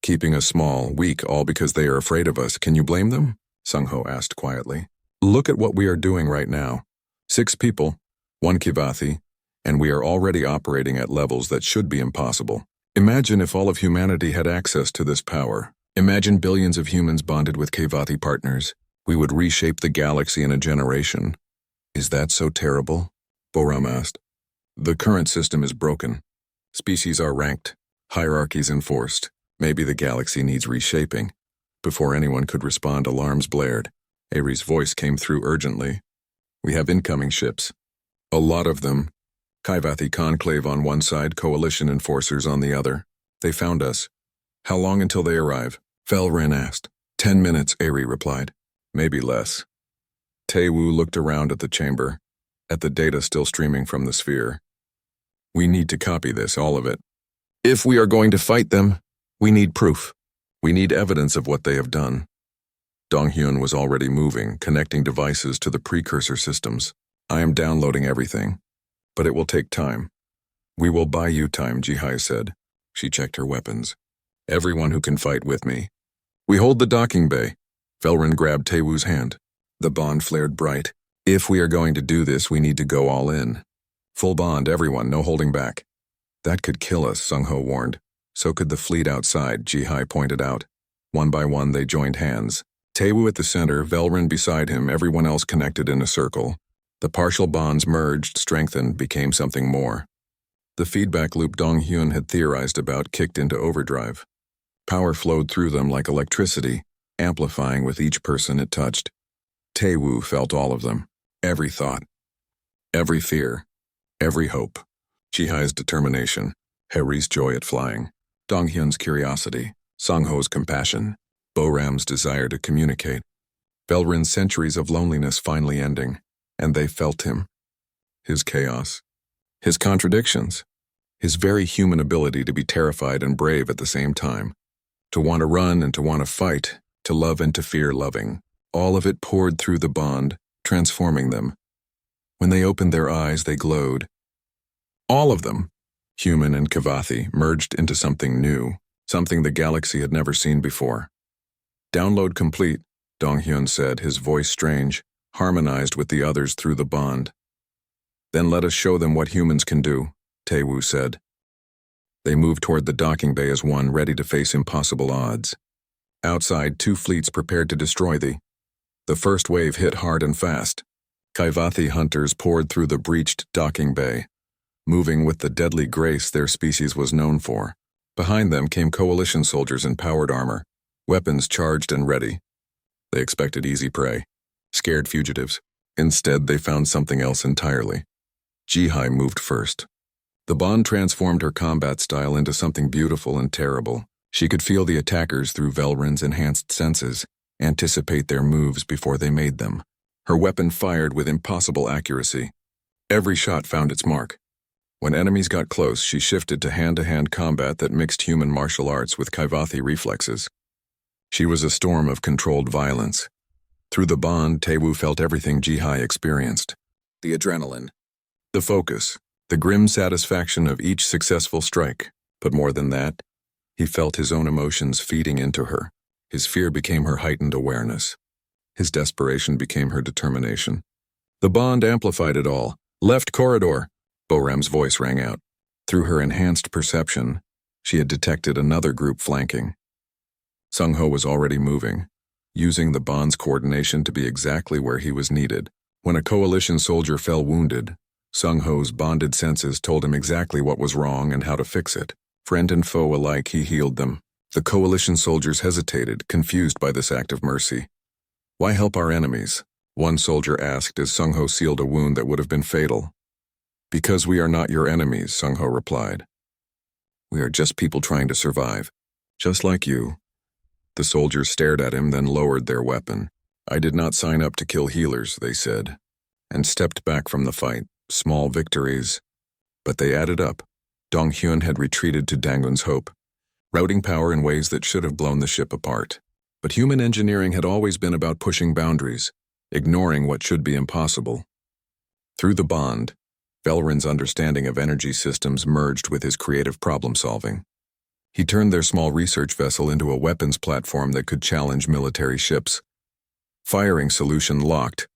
Speaker 1: Keeping us small, weak, all because they are afraid of us. Can you blame them? Sung-ho asked quietly. Look at what we are doing right now. 6 people, 1 Kivathi, and we are already operating at levels that should be impossible. Imagine if all of humanity had access to this power. Imagine billions of humans bonded with Kivathi partners. We would reshape the galaxy in a generation. Is that so terrible? Boram asked. The current system is broken. Species are ranked, hierarchies enforced. Maybe the galaxy needs reshaping. Before anyone could respond, alarms blared. Ari's voice came through urgently. We have incoming ships. A lot of them. Kaivathi Conclave on one side, Coalition enforcers on the other. They found us. How long until they arrive? Velrin asked. 10 minutes, Ari replied. Maybe less. Taewoo looked around at the chamber, at the data still streaming from the sphere. We need to copy this, all of it. If we are going to fight them, we need proof. We need evidence of what they have done. Donghyun was already moving, connecting devices to the precursor systems. I am downloading everything, but it will take time. We will buy you time, Ji-hai said. She checked her weapons. Everyone who can fight with me. We hold the docking bay. Velrin grabbed Taewoo's hand. The bond flared bright. If we are going to do this, we need to go all in. Full bond, everyone, no holding back. That could kill us, Sung-ho warned. So could the fleet outside, Ji-hai pointed out. One by one, they joined hands. Taewoo at the center, Velrin beside him, everyone else connected in a circle. The partial bonds merged, strengthened, became something more. The feedback loop Donghyun had theorized about kicked into overdrive. Power flowed through them like electricity, amplifying with each person it touched. Taewoo felt all of them, every thought, every fear, every hope. Ji-hai's determination, Hari's joy at flying, Donghyun's curiosity, Sung-ho's compassion, Boram's desire to communicate. Velrin's centuries of loneliness finally ending, and they felt him. His chaos, his contradictions, his very human ability to be terrified and brave at the same time, to want to run and to want to fight, to love and to fear loving. All of it poured through the bond, transforming them. When they opened their eyes, they glowed. All of them, human and Kavathi, merged into something new, something the galaxy had never seen before. Download complete, Donghyun said, his voice strange, harmonized with the others through the bond. Then let us show them what humans can do, Taewoo said. They moved toward the docking bay as one, ready to face impossible odds. Outside, 2 fleets prepared to destroy thee. The first wave hit hard and fast. Kaivathi hunters poured through the breached docking bay, moving with the deadly grace their species was known for. Behind them came coalition soldiers in powered armor, weapons charged and ready. They expected easy prey, scared fugitives. Instead, they found something else entirely. Jihai moved first. The Bond transformed her combat style into something beautiful and terrible. She could feel the attackers through Velrin's enhanced senses, anticipate their moves before they made them. Her weapon fired with impossible accuracy. Every shot found its mark. When enemies got close, she shifted to hand-to-hand combat that mixed human martial arts with Kaivathi reflexes. She was a storm of controlled violence. Through the Bond, Taewoo felt everything Jihai experienced. The adrenaline, the focus, the grim satisfaction of each successful strike. But more than that, he felt his own emotions feeding into her. His fear became her heightened awareness. His desperation became her determination. The Bond amplified it all. Left corridor, Boram's voice rang out. Through her enhanced perception, she had detected another group flanking. Sung-ho was already moving, using the Bond's coordination to be exactly where he was needed. When a coalition soldier fell wounded, Sung-ho's bonded senses told him exactly what was wrong and how to fix it. Friend and foe alike, he healed them. The coalition soldiers hesitated, confused by this act of mercy. Why help our enemies? One soldier asked as Sung-ho sealed a wound that would have been fatal. Because we are not your enemies, Sung-ho replied. We are just people trying to survive, just like you. The soldiers stared at him, then lowered their weapon. I did not sign up to kill healers, they said, and stepped back from the fight. Small victories. But they added up. Dong-hyun had retreated to Dangun's Hope, routing power in ways that should have blown the ship apart. But human engineering had always been about pushing boundaries, ignoring what should be impossible. Through the Bond, Velrin's understanding of energy systems merged with his creative problem-solving. He turned their small research vessel into a weapons platform that could challenge military ships. Firing solution locked,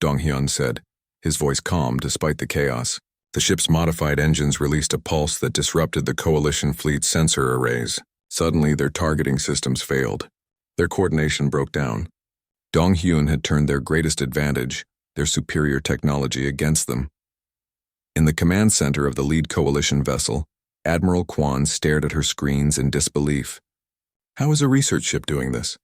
Speaker 1: Dong-hyun said, his voice calm despite the chaos. The ship's modified engines released a pulse that disrupted the coalition fleet's sensor arrays. Suddenly, their targeting systems failed. Their coordination broke down. Dong-hyun had turned their greatest advantage, their superior technology, against them. In the command center of the lead coalition vessel, Admiral Kwan stared at her screens in disbelief. How is a research ship doing this?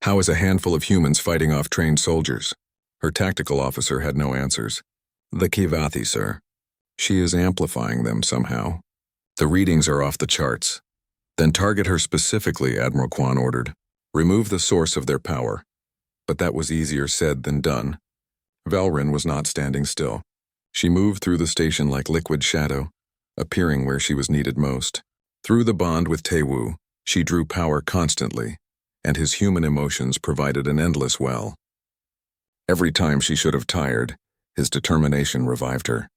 Speaker 1: How is a handful of humans fighting off trained soldiers? Her tactical officer had no answers. The Kaivathi, sir. She is amplifying them somehow. The readings are off the charts. Then target her specifically, Admiral Kwan ordered. Remove the source of their power. But that was easier said than done. Velrin was not standing still. She moved through the station like liquid shadow, appearing where she was needed most. Through the Bond with Taewoo, she drew power constantly, and his human emotions provided an endless well. Every time she should have tired, his determination revived her.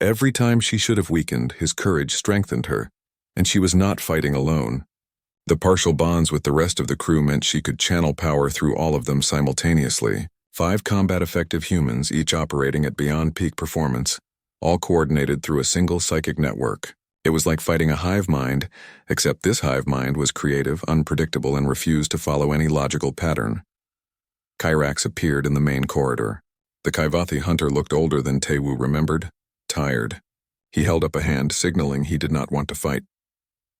Speaker 1: Every time she should have weakened, his courage strengthened her, and she was not fighting alone. The partial bonds with the rest of the crew meant she could channel power through all of them simultaneously. 5 combat-effective humans, each operating at beyond peak performance, all coordinated through a single psychic network. It was like fighting a hive mind, except this hive mind was creative, unpredictable, and refused to follow any logical pattern. Kyrax appeared in the main corridor. The Kaivathi hunter looked older than Taewoo remembered, tired. He held up a hand, signaling he did not want to fight.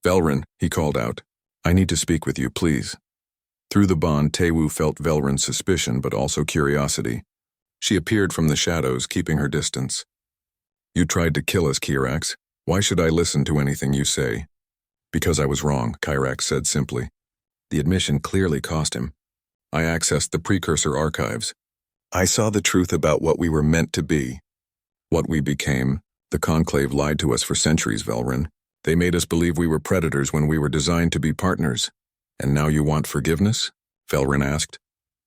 Speaker 1: Velrin, he called out. I need to speak with you, please. Through the Bond, Taewoo felt Velrin's suspicion, but also curiosity. She appeared from the shadows, keeping her distance. You tried to kill us, Kyrax. Why should I listen to anything you say? Because I was wrong, Kyrax said simply. The admission clearly cost him. I accessed the precursor archives. I saw the truth about what we were meant to be. What we became. The Conclave lied to us for centuries, Velrin. They made us believe we were predators when we were designed to be partners. And now you want forgiveness? Velrin asked.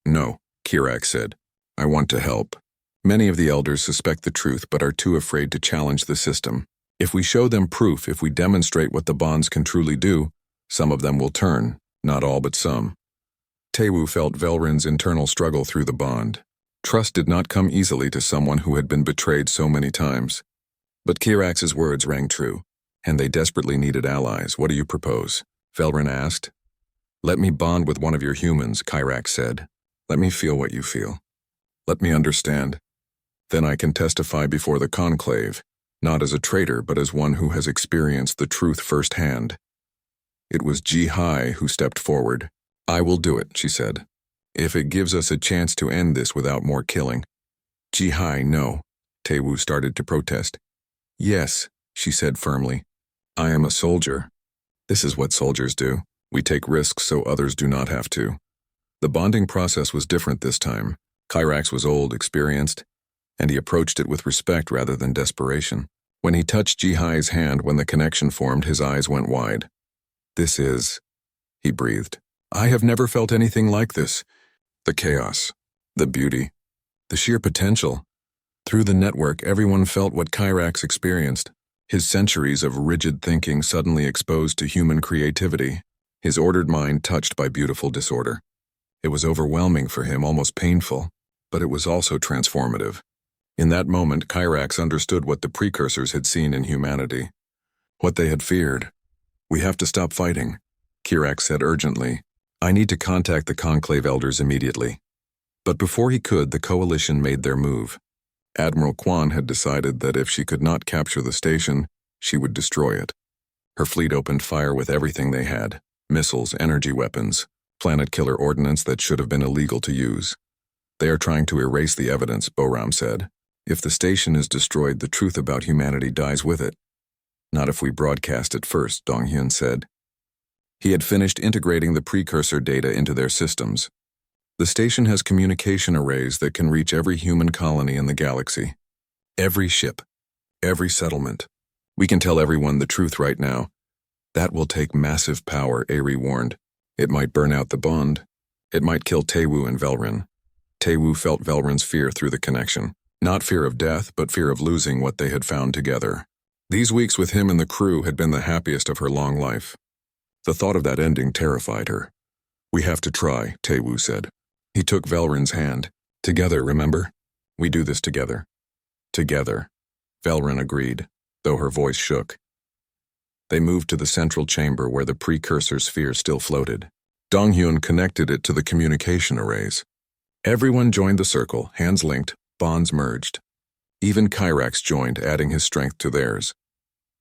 Speaker 1: No, Kyrax said. I want to help. Many of the elders suspect the truth but are too afraid to challenge the system. If we show them proof, if we demonstrate what the bonds can truly do, some of them will turn, not all but some. Taewoo felt Velrin's internal struggle through the Bond. Trust did not come easily to someone who had been betrayed so many times. But Kyrax's words rang true, and they desperately needed allies. What do you propose? Velrin asked. Let me bond with one of your humans, Kyrax said. Let me feel what you feel. Let me understand. Then I can testify before the conclave, not as a traitor but as one who has experienced the truth firsthand. It was Ji-Hai who stepped forward. I will do it, she said, if it gives us a chance to end this without more killing. Ji-Hai, no. Tae-woo started to protest. Yes, she said firmly. I am a soldier. This is what soldiers do. We take risks so others do not have to. The bonding process was different this time. Kyrax was old, experienced, and he approached it with respect rather than desperation. When he touched Ji-Hai's hand when the connection formed, his eyes went wide. This is, he breathed. I have never felt anything like this. The chaos, the beauty, the sheer potential. Through the network, everyone felt what Kyrax experienced. His centuries of rigid thinking suddenly exposed to human creativity. His ordered mind touched by beautiful disorder. It was overwhelming for him, almost painful, but it was also transformative. In that moment, Kyrax understood what the precursors had seen in humanity. What they had feared. We have to stop fighting, Kyrax said urgently. I need to contact the Conclave Elders immediately. But before he could, the coalition made their move. Admiral Kwan had decided that if she could not capture the station, she would destroy it. Her fleet opened fire with everything they had. Missiles, energy weapons, planet-killer ordnance that should have been illegal to use. They are trying to erase the evidence, Boram said. If the station is destroyed, the truth about humanity dies with it. Not if we broadcast it first, Donghyun said. He had finished integrating the precursor data into their systems. The station has communication arrays that can reach every human colony in the galaxy. Every ship. Every settlement. We can tell everyone the truth right now. That will take massive power, Aerie warned. It might burn out the bond. It might kill Tae-woo and Velrin. Tae-woo felt Velrin's fear through the connection. Not fear of death, but fear of losing what they had found together. These weeks with him and the crew had been the happiest of her long life. The thought of that ending terrified her. We have to try, Tae-woo said. He took Velrin's hand. Together, remember? We do this together. Together. Velrin agreed, though her voice shook. They moved to the central chamber where the precursor sphere still floated. Donghyun connected it to the communication arrays. Everyone joined the circle, hands linked, bonds merged. Even Kyrax joined, adding his strength to theirs.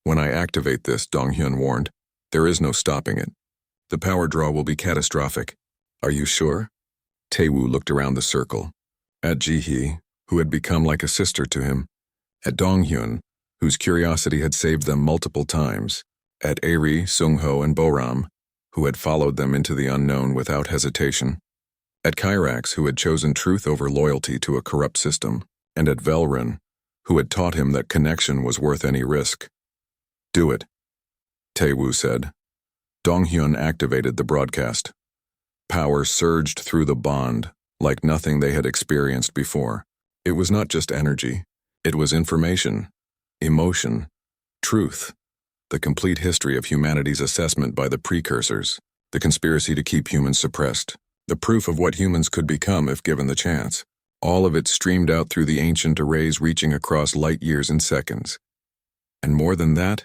Speaker 1: When I activate this, Donghyun warned, there is no stopping it. The power draw will be catastrophic. Are you sure? Tae-woo looked around the circle. At Ji-hee, who had become like a sister to him. At Donghyun, whose curiosity had saved them multiple times. At Aerie, Sungho, and Boram, who had followed them into the unknown without hesitation. At Kyrax, who had chosen truth over loyalty to a corrupt system. And at Velrin, who had taught him that connection was worth any risk. Do it, Tae-woo said. Donghyun activated the broadcast. Power surged through the bond, like nothing they had experienced before. It was not just energy. It was information, emotion, truth, the complete history of humanity's assessment by the precursors, the conspiracy to keep humans suppressed, the proof of what humans could become if given the chance. All of it streamed out through the ancient arrays reaching across light years and seconds. And more than that,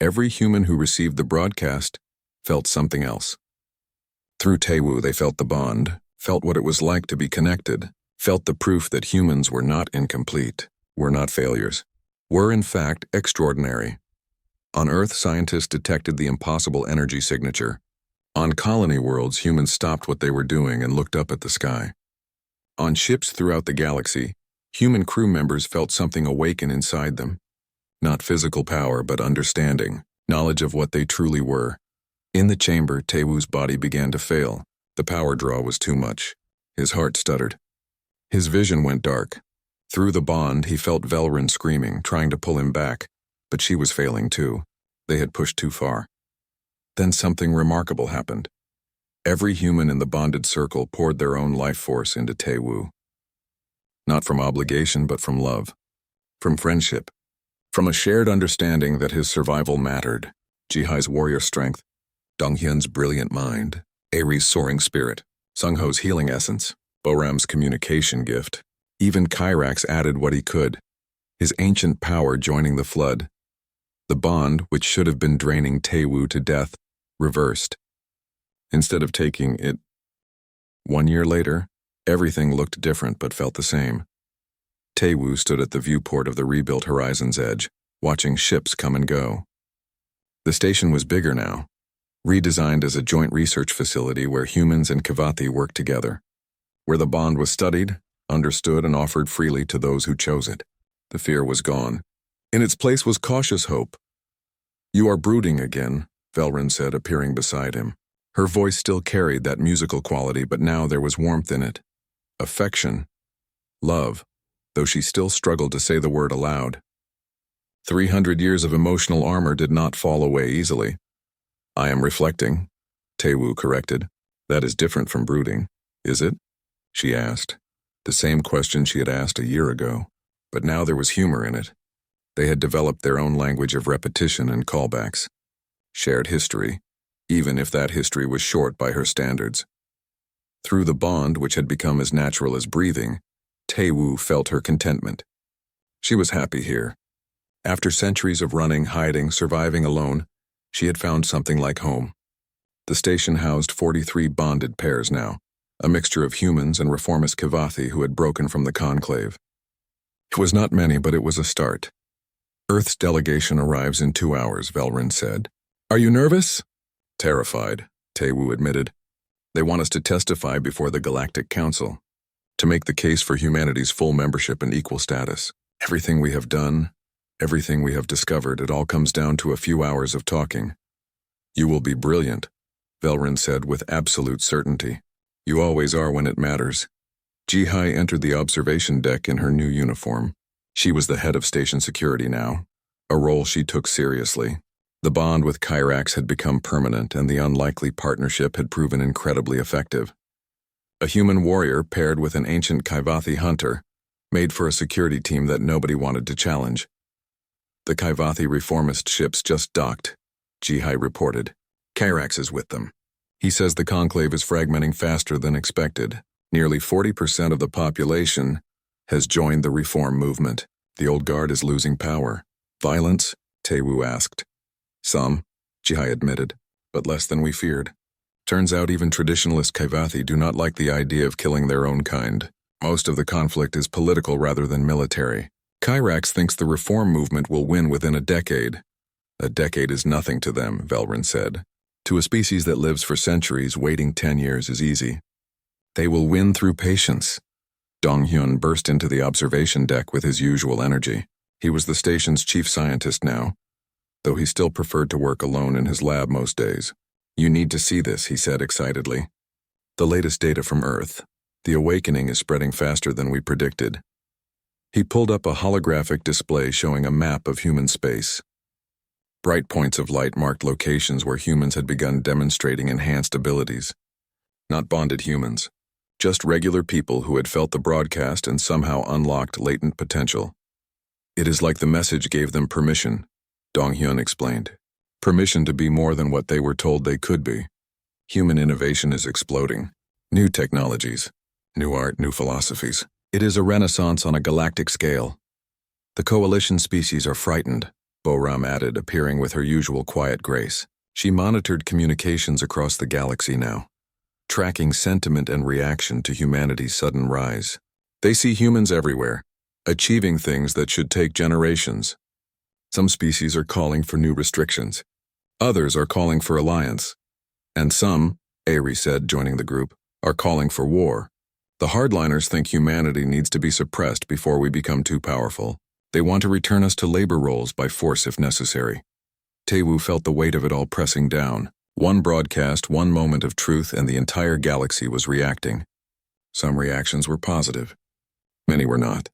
Speaker 1: every human who received the broadcast felt something else. Through Tae-woo, they felt the bond, felt what it was like to be connected, felt the proof that humans were not incomplete, were not failures, were in fact extraordinary. On Earth, scientists detected the impossible energy signature. On colony worlds, humans stopped what they were doing and looked up at the sky. On ships throughout the galaxy, human crew members felt something awaken inside them. Not physical power, but understanding, knowledge of what they truly were. In the chamber, Tae-woo's body began to fail. The power draw was too much. His heart stuttered. His vision went dark. Through the bond, he felt Velrin screaming, trying to pull him back, but she was failing too. They had pushed too far. Then something remarkable happened. Every human in the bonded circle poured their own life force into Tae-woo. Not from obligation, but from love. From friendship. From a shared understanding that his survival mattered. Ji-Hai's warrior strength, Donghyun's brilliant mind, Aerie's soaring spirit, Sungho's healing essence, Boram's communication gift. Even Kyrax added what he could, his ancient power joining the flood. The bond, which should have been draining Tae-woo to death, reversed. Instead of taking it. 1 year later, everything looked different but felt the same. Taewoo stood at the viewport of the rebuilt horizon's edge, watching ships come and go. The station was bigger now, redesigned as a joint research facility where humans and Kavathi worked together, where the bond was studied, understood, and offered freely to those who chose it. The fear was gone. In its place was cautious hope. "You are brooding again," Velrin said, appearing beside him. Her voice still carried that musical quality, but now there was warmth in it. Affection. Love, though she still struggled to say the word aloud. 300 years of emotional armor did not fall away easily. "I am reflecting," Taewoo corrected. "That is different from brooding, is it?" she asked. The same question she had asked a year ago, but now there was humor in it. They had developed their own language of repetition and callbacks. Shared history, even if that history was short by her standards. Through the bond, which had become as natural as breathing, Taewoo felt her contentment. She was happy here. After centuries of running, hiding, surviving alone, she had found something like home. The station housed 43 bonded pairs now, a mixture of humans and reformist Kavathi who had broken from the conclave. It was not many, but it was a start. "Earth's delegation arrives in 2 hours," Velrin said. "Are you nervous?" "Terrified," Taewoo admitted. "They want us to testify before the Galactic Council, to make the case for humanity's full membership and equal status. Everything we have done, everything we have discovered, it all comes down to a few hours of talking." "You will be brilliant," Velrin said with absolute certainty. "You always are when it matters." Ji-hai entered the observation deck in her new uniform. She was the head of station security now, a role she took seriously. The bond with Kyrax had become permanent, and the unlikely partnership had proven incredibly effective. A human warrior paired with an ancient Kaivathi hunter made for a security team that nobody wanted to challenge. "The Kaivathi reformist ships just docked," Ji-hai reported. "Kyrax is with them. He says the conclave is fragmenting faster than expected. Nearly 40% of the population has joined the reform movement. The old guard is losing power." "Violence?" Taewoo asked. "Some," Ji-hai admitted, "but less than we feared. Turns out even traditionalist Kaivathi do not like the idea of killing their own kind. Most of the conflict is political rather than military. Kyrax thinks the reform movement will win within a decade. A decade is nothing to them," Velrin said. "To a species that lives for centuries, waiting 10 years is easy." "They will win through patience." Dong-hyun burst into the observation deck with his usual energy. He was the station's chief scientist now, though he still preferred to work alone in his lab most days. "You need to see this," he said excitedly. "The latest data from Earth. The awakening is spreading faster than we predicted." He pulled up a holographic display showing a map of human space. Bright points of light marked locations where humans had begun demonstrating enhanced abilities. Not bonded humans, just regular people who had felt the broadcast and somehow unlocked latent potential. "It is like the message gave them permission," Dong-hyun explained. "Permission to be more than what they were told they could be. Human innovation is exploding. New technologies, new art, new philosophies. It is a renaissance on a galactic scale. The coalition species are frightened," Boram added, appearing with her usual quiet grace. She monitored communications across the galaxy now, tracking sentiment and reaction to humanity's sudden rise. "They see humans everywhere, achieving things that should take generations. Some species are calling for new restrictions. Others are calling for alliance. And some," Aerie said, joining the group, "are calling for war. The hardliners think humanity needs to be suppressed before we become too powerful. They want to return us to labor roles by force if necessary." Taewoo felt the weight of it all pressing down. One broadcast, one moment of truth, and the entire galaxy was reacting. Some reactions were positive. Many were not.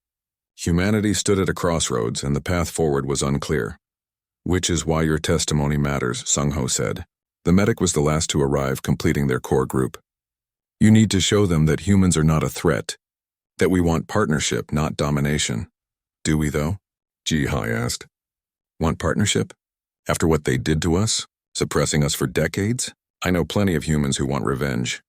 Speaker 1: Humanity stood at a crossroads, and the path forward was unclear. "Which is why your testimony matters," Sung-ho said. The medic was the last to arrive, completing their core group. "You need to show them that humans are not a threat, that we want partnership, not domination." "Do we, though?" Ji-hai asked. "Want partnership? After what they did to us? Suppressing us for decades? I know plenty of humans who want revenge."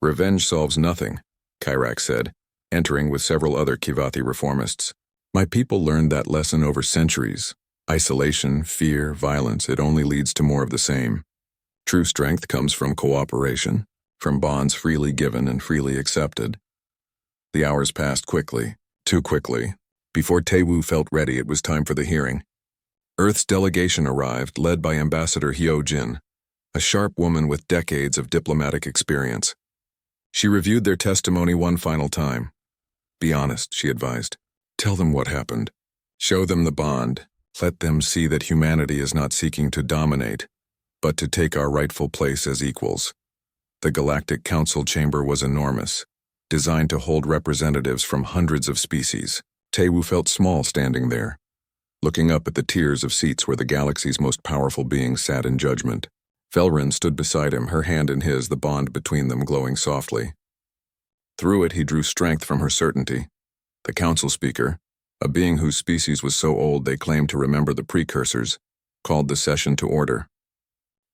Speaker 1: "Revenge solves nothing," Kyrax said, entering with several other Kivathi reformists. "My people learned that lesson over centuries. Isolation, fear, violence, it only leads to more of the same. True strength comes from cooperation, from bonds freely given and freely accepted." The hours passed quickly, too quickly. Before Taewoo felt ready, it was time for the hearing. Earth's delegation arrived, led by Ambassador Hyo-jin, a sharp woman with decades of diplomatic experience. She reviewed their testimony one final time. Be honest, she advised. Tell them what happened. Show them the bond. Let them see that humanity is not seeking to dominate, but to take our rightful place as equals. The Galactic Council chamber was enormous, designed to hold representatives from hundreds of species. Taewoo felt small standing there, looking up at the tiers of seats where the galaxy's most powerful beings sat in judgment. Velrin stood beside him, her hand in his, the bond between them glowing softly. Through it, he drew strength from her certainty. The council speaker, a being whose species was so old they claimed to remember the precursors, called the session to order.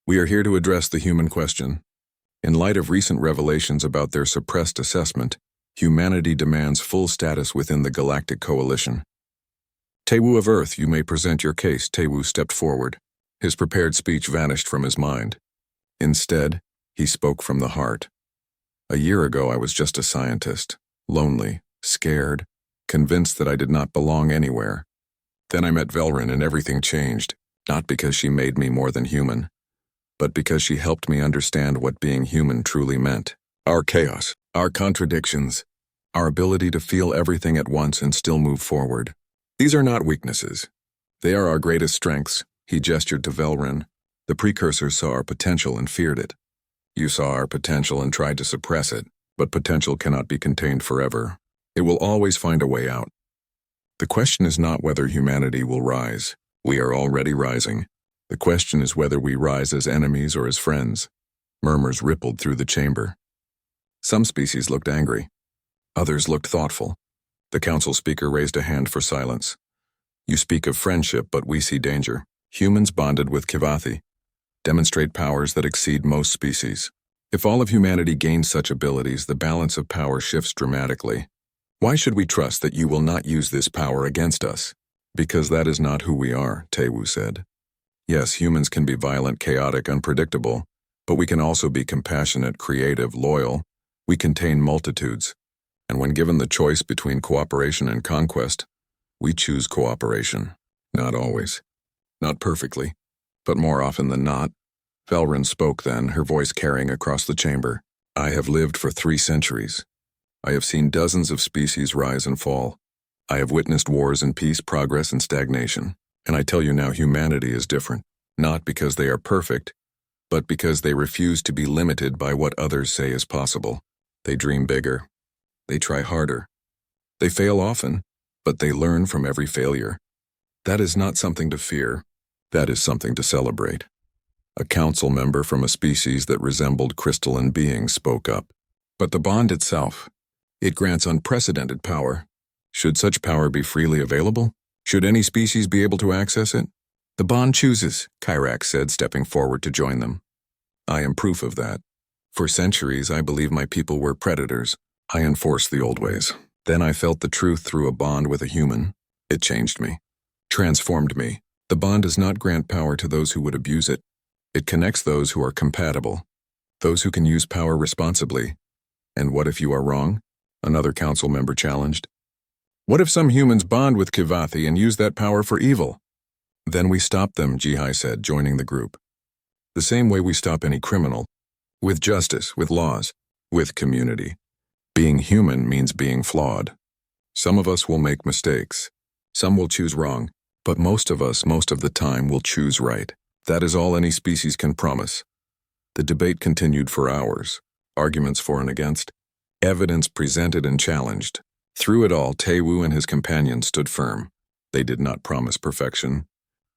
Speaker 1: We are here to address the human question. In light of recent revelations about their suppressed assessment, humanity demands full status within the Galactic Coalition. Taewoo of Earth, you may present your case. Taewoo stepped forward. His prepared speech vanished from his mind. Instead, he spoke from the heart. A year ago, I was just a scientist, lonely, scared, convinced that I did not belong anywhere. Then I met Velrin and everything changed, not because she made me more than human, but because she helped me understand what being human truly meant. Our chaos, our contradictions, our ability to feel everything at once and still move forward. These are not weaknesses. They are our greatest strengths. He gestured to Velrin. The precursors saw our potential and feared it. You saw our potential and tried to suppress it, but potential cannot be contained forever. It will always find a way out. The question is not whether humanity will rise. We are already rising. The question is whether we rise as enemies or as friends. Murmurs rippled through the chamber. Some species looked angry. Others looked thoughtful. The council speaker raised a hand for silence. You speak of friendship, but we see danger. Humans bonded with Kivathi demonstrate powers that exceed most species. If all of humanity gains such abilities, the balance of power shifts dramatically. Why should we trust that you will not use this power against us? Because that is not who we are, Taewoo said. Yes, humans can be violent, chaotic, unpredictable, but we can also be compassionate, creative, loyal. We contain multitudes, and when given the choice between cooperation and conquest, we choose cooperation. Not always. Not perfectly, but more often than not. Velrin spoke then, her voice carrying across the chamber. I have lived for 3 centuries. I have seen dozens of species rise and fall. I have witnessed wars and peace, progress and stagnation. And I tell you now, humanity is different. Not because they are perfect, but because they refuse to be limited by what others say is possible. They dream bigger. They try harder. They fail often, but they learn from every failure. That is not something to fear. That is something to celebrate. A council member from a species that resembled crystalline beings spoke up. But the bond itself, it grants unprecedented power. Should such power be freely available? Should any species be able to access it? The bond chooses, Kyrak said, stepping forward to join them. I am proof of that. For centuries, I believe my people were predators. I enforced the old ways. Then I felt the truth through a bond with a human. It changed me, transformed me. The bond does not grant power to those who would abuse it. It connects those who are compatible, those who can use power responsibly. And what if you are wrong? Another council member challenged. What if some humans bond with Kivathi and use that power for evil? Then we stop them, Jihai said, joining the group. The same way we stop any criminal. With justice, with laws, with community. Being human means being flawed. Some of us will make mistakes. Some will choose wrong. But most of us, most of the time, will choose right. That is all any species can promise. The debate continued for hours. Arguments for and against. Evidence presented and challenged. Through it all, Taewoo and his companions stood firm. They did not promise perfection.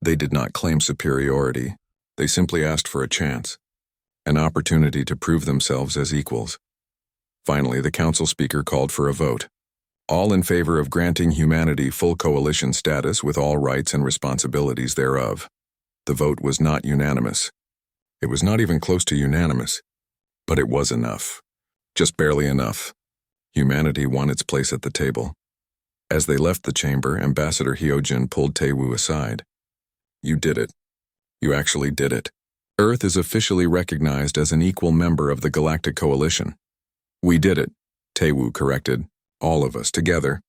Speaker 1: They did not claim superiority. They simply asked for a chance. An opportunity to prove themselves as equals. Finally, the council speaker called for a vote. All in favor of granting humanity full coalition status with all rights and responsibilities thereof. The vote was not unanimous. It was not even close to unanimous. But it was enough. Just barely enough. Humanity won its place at the table. As they left the chamber, Ambassador Hyo-jin pulled Taewoo aside. You did it. You actually did it. Earth is officially recognized as an equal member of the Galactic Coalition. We did it, Taewoo corrected. All of us together.